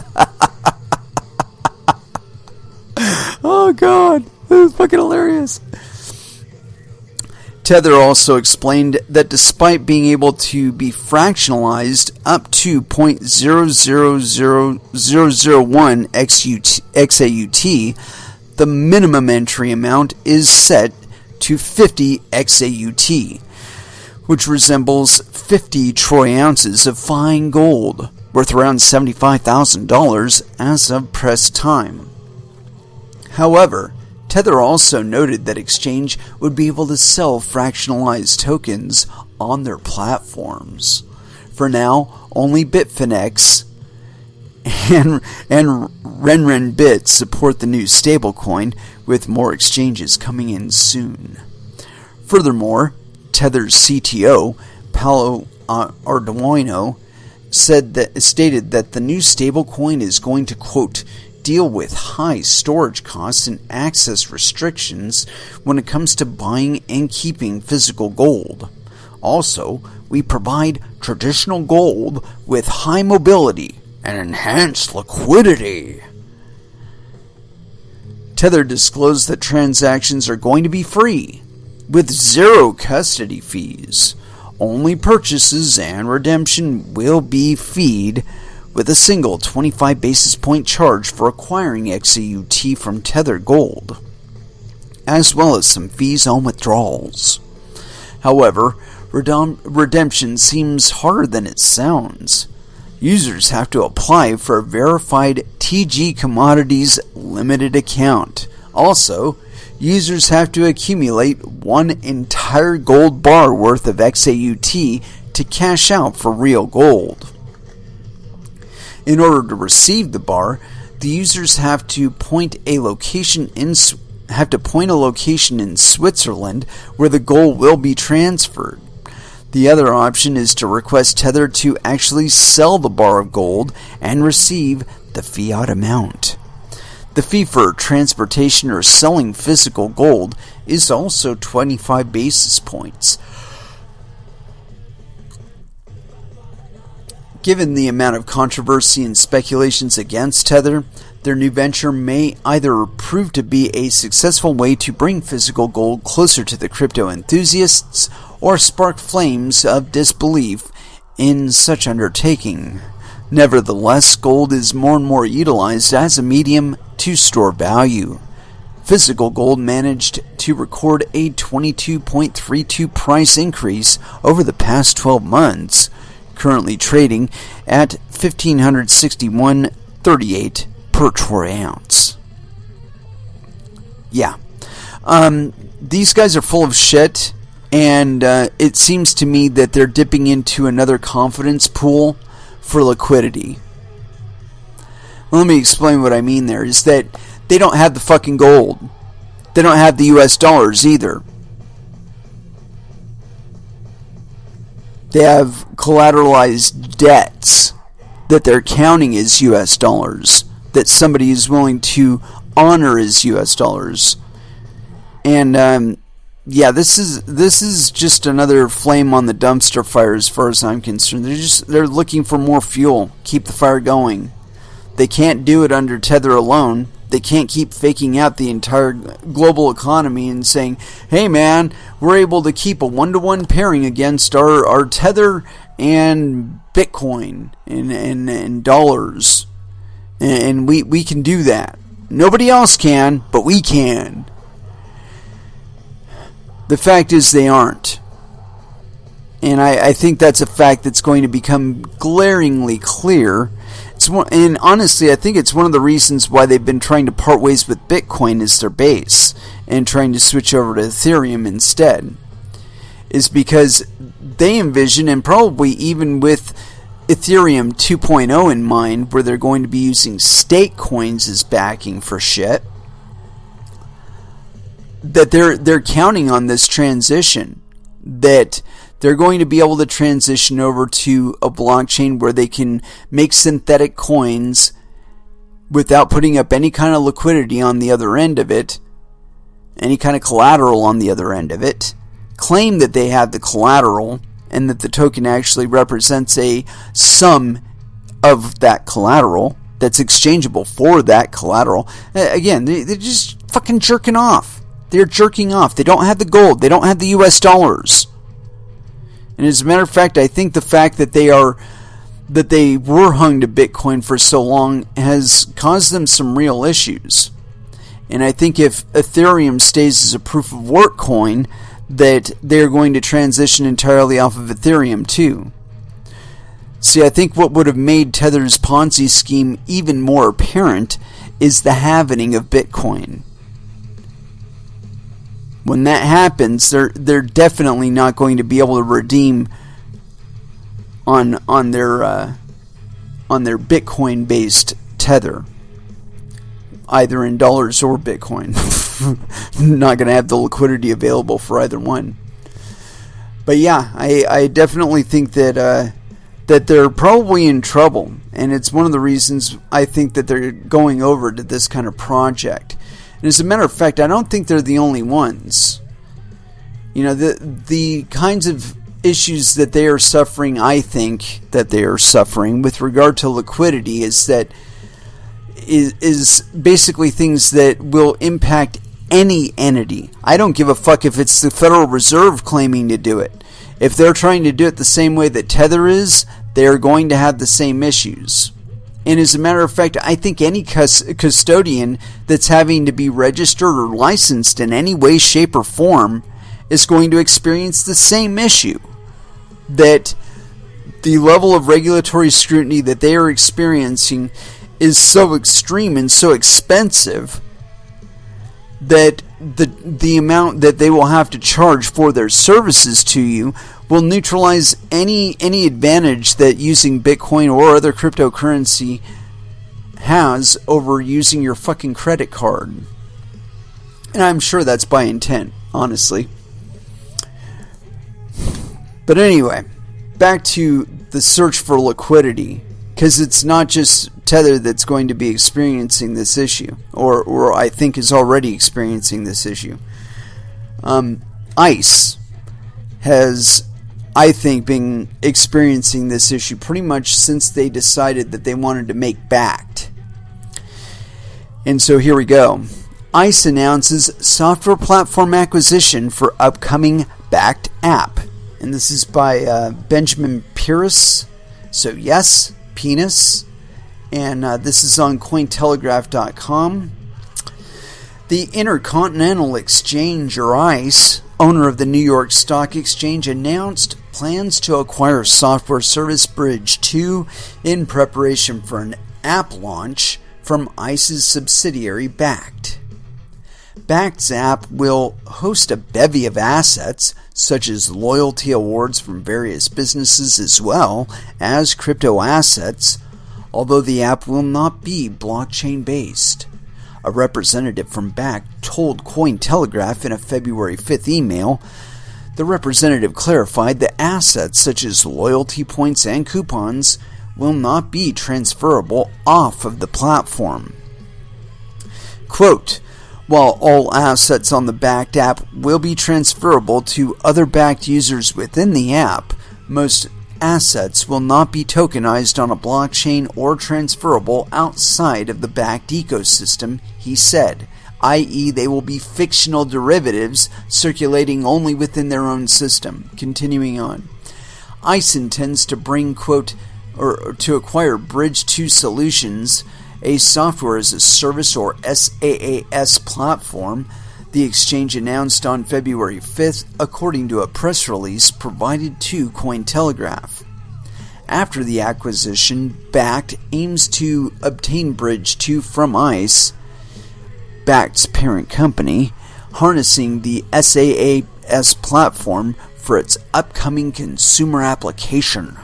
Oh god, this is fucking hilarious. Tether also explained that despite being able to be fractionalized up to 0.000001 XAUT, the minimum entry amount is set to 50 XAUT, which resembles 50 troy ounces of fine gold, worth around $75,000 as of press time. However, Tether also noted that Exchange would be able to sell fractionalized tokens on their platforms. For now, only Bitfinex and RenRenBit support the new stablecoin, with more exchanges coming in soon. Furthermore, Tether's CTO, Paolo Ardoino, stated that the new stablecoin is going to, quote, deal with high storage costs and access restrictions when it comes to buying and keeping physical gold. Also, we provide traditional gold with high mobility and enhanced liquidity. Tether disclosed that transactions are going to be free, with zero custody fees. Only purchases and redemption will be feed, with a single 25 basis point charge for acquiring XAUT from Tether Gold, as well as some fees on withdrawals. However, redemption seems harder than it sounds. Users have to apply for a verified TG Commodities limited account. Also, users have to accumulate one entire gold bar worth of XAUT to cash out for real gold. In order to receive the bar, the users have to point a location in Switzerland where the gold will be transferred. The other option is to request Tether to actually sell the bar of gold and receive the fiat amount. The fee for transportation or selling physical gold is also 25 basis points. Given the amount of controversy and speculations against Tether, their new venture may either prove to be a successful way to bring physical gold closer to the crypto enthusiasts or spark flames of disbelief in such undertaking. Nevertheless, gold is more and more utilized as a medium to store value. Physical gold managed to record a 22.32 price increase over the past 12 months, currently trading at $1,561.38 per troy ounce. Yeah. These guys are full of shit, and it seems to me that they're dipping into another confidence pool for liquidity. Let me explain what I mean there, is that they don't have the fucking gold. They don't have the US dollars either. They have collateralized debts that they're counting as US dollars, that somebody is willing to honor as US dollars. And yeah, this is just another flame on the dumpster fire as far as I'm concerned. They're looking for more fuel, keep the fire going. They can't do it under Tether alone. They can't keep faking out the entire global economy and saying, hey man, we're able to keep a 1-to-1 pairing against our Tether and Bitcoin and dollars. And we can do that. Nobody else can, but we can. The fact is they aren't. And I think that's a fact that's going to become glaringly clear. And honestly, I think it's one of the reasons why they've been trying to part ways with Bitcoin as their base and trying to switch over to Ethereum instead. Is because they envision, and probably even with Ethereum 2.0 in mind, where they're going to be using state coins as backing for shit, that they're counting on this transition, that they're going to be able to transition over to a blockchain where they can make synthetic coins without putting up any kind of liquidity on the other end of it, any kind of collateral on the other end of it, claim that they have the collateral, and that the token actually represents a sum of that collateral that's exchangeable for that collateral. Again, they're just fucking jerking off. They're jerking off. They don't have the gold. They don't have the US dollars. And as a matter of fact, I think the fact that they were hung to Bitcoin for so long has caused them some real issues. And I think if Ethereum stays as a proof of work coin, that they're going to transition entirely off of Ethereum too. See, I think what would have made Tether's Ponzi scheme even more apparent is the halvening of Bitcoin. When that happens, they're definitely not going to be able to redeem on their Bitcoin-based Tether, either in dollars or Bitcoin. Not going to have the liquidity available for either one. But yeah, I definitely think that they're probably in trouble, and it's one of the reasons I think that they're going over to this kind of project. And as a matter of fact, I don't think they're the only ones. You know, the kinds of issues that they are suffering, I think that they are suffering with regard to liquidity is basically things that will impact any entity. I don't give a fuck if it's the Federal Reserve claiming to do it. If they're trying to do it the same way that Tether is, they are going to have the same issues. And as a matter of fact, I think any custodian that's having to be registered or licensed in any way, shape, or form is going to experience the same issue. That the level of regulatory scrutiny that they are experiencing is so extreme and so expensive that the amount that they will have to charge for their services to you will neutralize any advantage that using Bitcoin or other cryptocurrency has over using your fucking credit card. And I'm sure that's by intent, honestly. But anyway, back to the search for liquidity because it's not just Tether that's going to be experiencing this issue, or I think is already experiencing this issue. ICE has, I think, been experiencing this issue pretty much since they decided that they wanted to make Bakkt. And so here we go. ICE announces software platform acquisition for upcoming Bakkt app. And this is by Benjamin Pires. So yes, penis. And this is on Cointelegraph.com. The Intercontinental Exchange, or ICE, owner of the New York Stock Exchange, announced plans to acquire software service Bridge 2 in preparation for an app launch from ICE's subsidiary Bakkt. Bakkt's app will host a bevy of assets, such as loyalty awards from various businesses as well as crypto assets, although the app will not be blockchain-based. A representative from Bakkt told Cointelegraph in a February 5th email. The representative clarified that assets such as loyalty points and coupons will not be transferable off of the platform. Quote, while all assets on the Bakkt app will be transferable to other Bakkt users within the app, most assets will not be tokenized on a blockchain or transferable outside of the Bakkt ecosystem, he said, i.e. they will be fictional derivatives circulating only within their own system. Continuing on. ICE intends to bring, quote, or to acquire Bridge 2 Solutions, a software as a service or SaaS platform, the exchange announced on February 5th, according to a press release provided to Cointelegraph. After the acquisition, Bakkt aims to obtain Bridge 2 from ICE, Bakkt's parent company, harnessing the SaaS platform for its upcoming consumer application.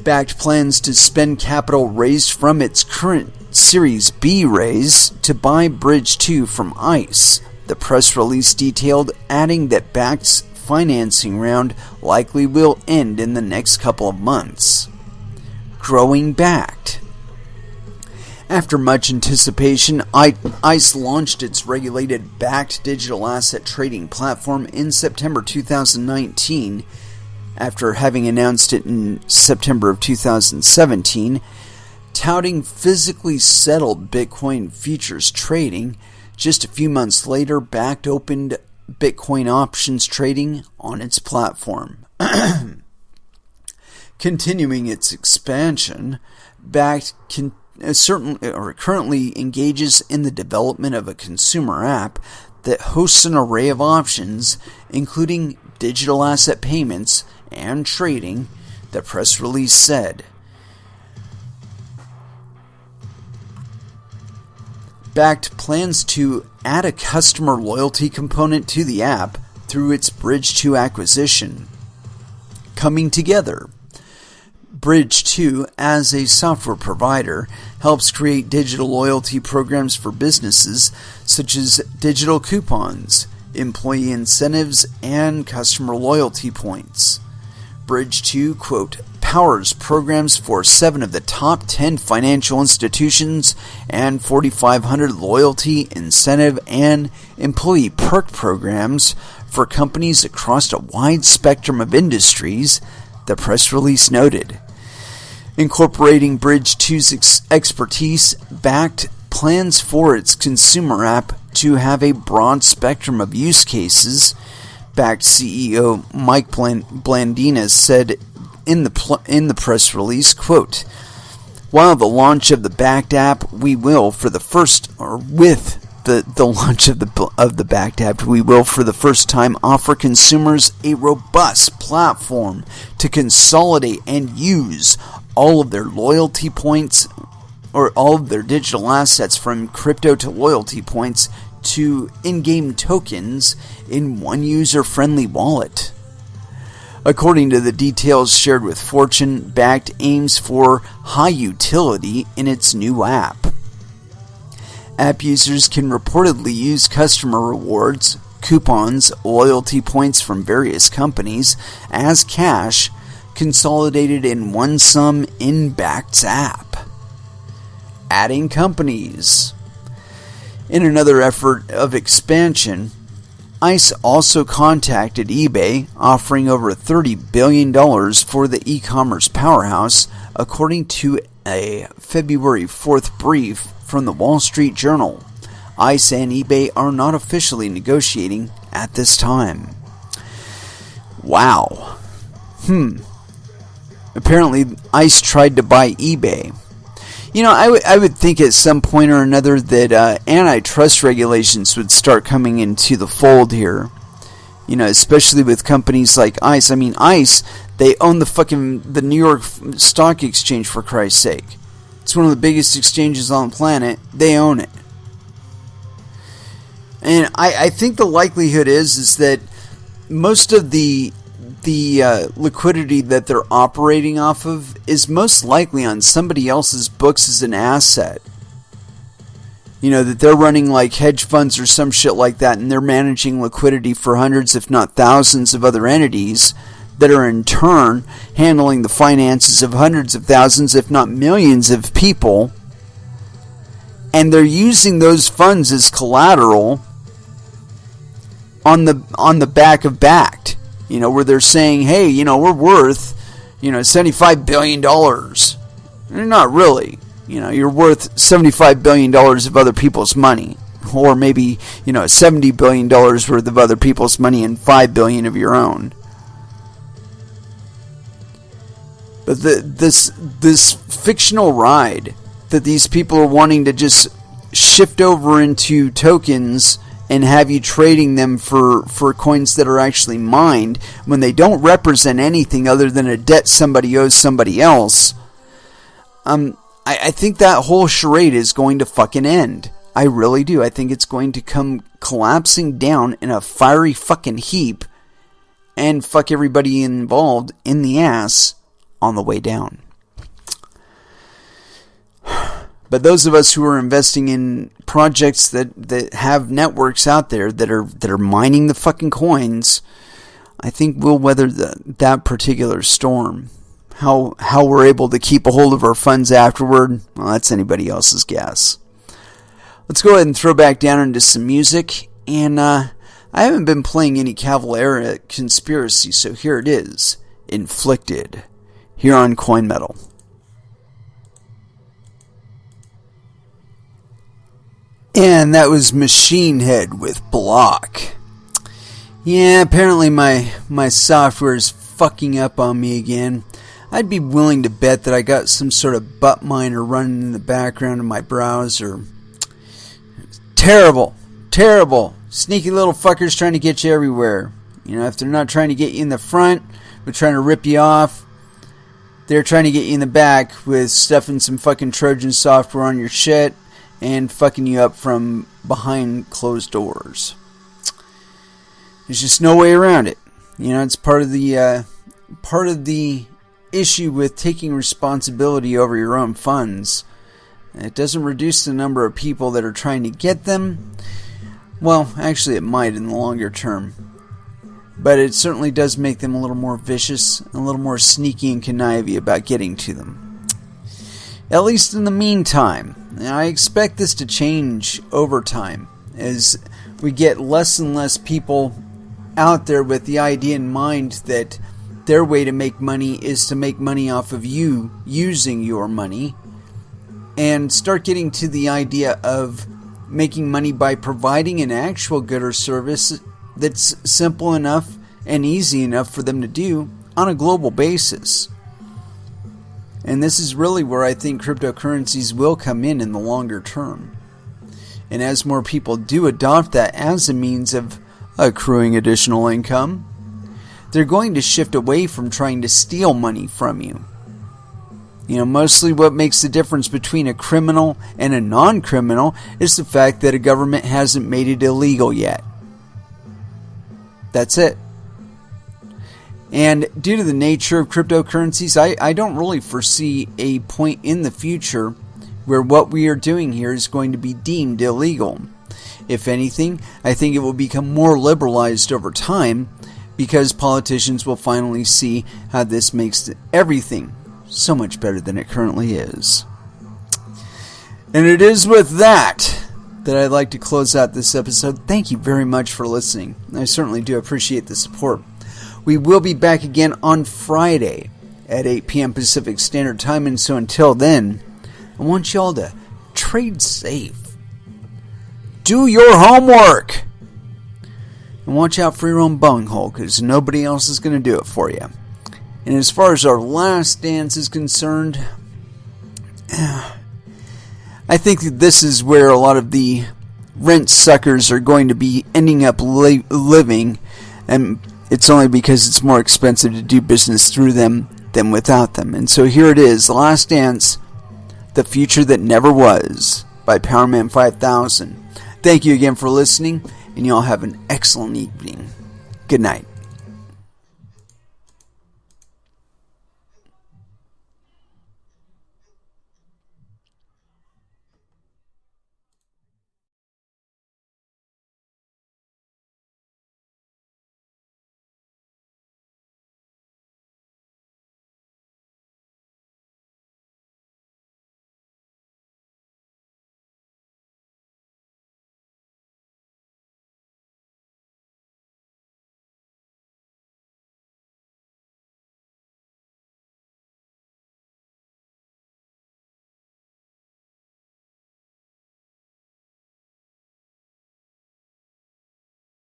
Bakkt plans to spend capital raised from its current Series B raise to buy Bridge 2 from ICE, the press release detailed, adding that Bakkt's financing round likely will end in the next couple of months. Growing Bakkt. After much anticipation, ICE launched its regulated Bakkt digital asset trading platform in September 2019, after having announced it in September of 2017, touting physically settled Bitcoin futures trading. Just a few months later, Bakkt opened Bitcoin options trading on its platform. Continuing its expansion, Bakkt currently engages in the development of a consumer app that hosts an array of options, including digital asset payments and trading, the press release said. Bakkt plans to add a customer loyalty component to the app through its Bridge 2 acquisition. Coming together. Bridge 2, as a software provider, helps create digital loyalty programs for businesses such as digital coupons, employee incentives, and customer loyalty points. Bridge 2, quote, powers programs for 7 of the top 10 financial institutions and 4,500 loyalty, incentive, and employee perk programs for companies across a wide spectrum of industries, the press release noted. Incorporating Bridge 2's expertise, Bakkt plans for its consumer app to have a broad spectrum of use cases, Bakkt CEO Mike Blandinas said in the press release, quote, while the launch of the Bakkt app, we will for the first, or with the launch of the Bakkt app, we will for the first time offer consumers a robust platform to consolidate and use all of their loyalty points, or all of their digital assets from crypto to loyalty points to in-game tokens in one user-friendly wallet. According to the details shared with Fortune, Bakkt aims for high utility in its new app. App users can reportedly use customer rewards, coupons, loyalty points from various companies as cash, consolidated in one sum in Bakkt's app. Adding companies. In another effort of expansion, ICE also contacted eBay, offering over $30 billion for the e-commerce powerhouse, according to a February 4th brief from the Wall Street Journal. ICE and eBay are not officially negotiating at this time. Wow. Apparently, ICE tried to buy eBay. You know, I would think at some point or another that antitrust regulations would start coming into the fold here. You know, especially with companies like ICE. I mean, ICE, they own the New York Stock Exchange, for Christ's sake. It's one of the biggest exchanges on the planet. They own it. And I think the likelihood is that most of the liquidity that they're operating off of is most likely on somebody else's books as an asset. You know, that they're running like hedge funds or some shit like that, and they're managing liquidity for hundreds, if not thousands, of other entities that are in turn handling the finances of hundreds of thousands, if not millions of people. And they're using those funds as collateral on the back of Bakkt. You know, where they're saying, hey, you know, we're worth, you know, $75 billion. You're not really. You know, you're worth $75 billion of other people's money. Or maybe, you know, $70 billion worth of other people's money and $5 billion of your own. But this fictional ride that these people are wanting to just shift over into tokens and have you trading them for coins that are actually mined when they don't represent anything other than a debt somebody owes somebody else. I think that whole charade is going to fucking end. I really do. I think it's going to come collapsing down in a fiery fucking heap and fuck everybody involved in the ass on the way down. But those of us who are investing in projects that have networks out there that are mining the fucking coins, I think we'll weather that particular storm. How we're able to keep a hold of our funds afterward, well, that's anybody else's guess. Let's go ahead and throw back down into some music. And I haven't been playing any Cavalera Conspiracy, so here it is, Inflicted, here on Coin Metal. And that was Machine Head with Block. Yeah, apparently my software is fucking up on me again. I'd be willing to bet that I got some sort of butt miner running in the background of my browser. Terrible. Sneaky little fuckers trying to get you everywhere. You know, if they're not trying to get you in the front, but trying to rip you off, they're trying to get you in the back with stuffing some fucking Trojan software on your shit and fucking you up from behind closed doors. There's just no way around it. You know, it's part of the issue with taking responsibility over your own funds. It doesn't reduce the number of people that are trying to get them. Well, actually it might in the longer term. But it certainly does make them a little more vicious, a little more sneaky and conniving about getting to them. At least in the meantime. Now, I expect this to change over time as we get less and less people out there with the idea in mind that their way to make money is to make money off of you using your money, and start getting to the idea of making money by providing an actual good or service that's simple enough and easy enough for them to do on a global basis. And this is really where I think cryptocurrencies will come in the longer term. And as more people do adopt that as a means of accruing additional income, they're going to shift away from trying to steal money from you. You know, mostly what makes the difference between a criminal and a non-criminal is the fact that a government hasn't made it illegal yet. That's it. And due to the nature of cryptocurrencies, I don't really foresee a point in the future where what we are doing here is going to be deemed illegal. If anything, I think it will become more liberalized over time, because politicians will finally see how this makes everything so much better than it currently is. And it is with that I'd like to close out this episode. Thank you very much for listening. I certainly do appreciate the support. We will be back again on Friday at 8 p.m. Pacific Standard Time, and so until then, I want y'all to trade safe. Do your homework! And watch out for your own bunghole, because nobody else is going to do it for you. And as far as our last dance is concerned, I think that this is where a lot of the rent suckers are going to be ending up living, and it's only because it's more expensive to do business through them than without them. And so here it is, The Last Dance, The Future That Never Was, by Powerman 5000. Thank you again for listening, and y'all have an excellent evening. Good night.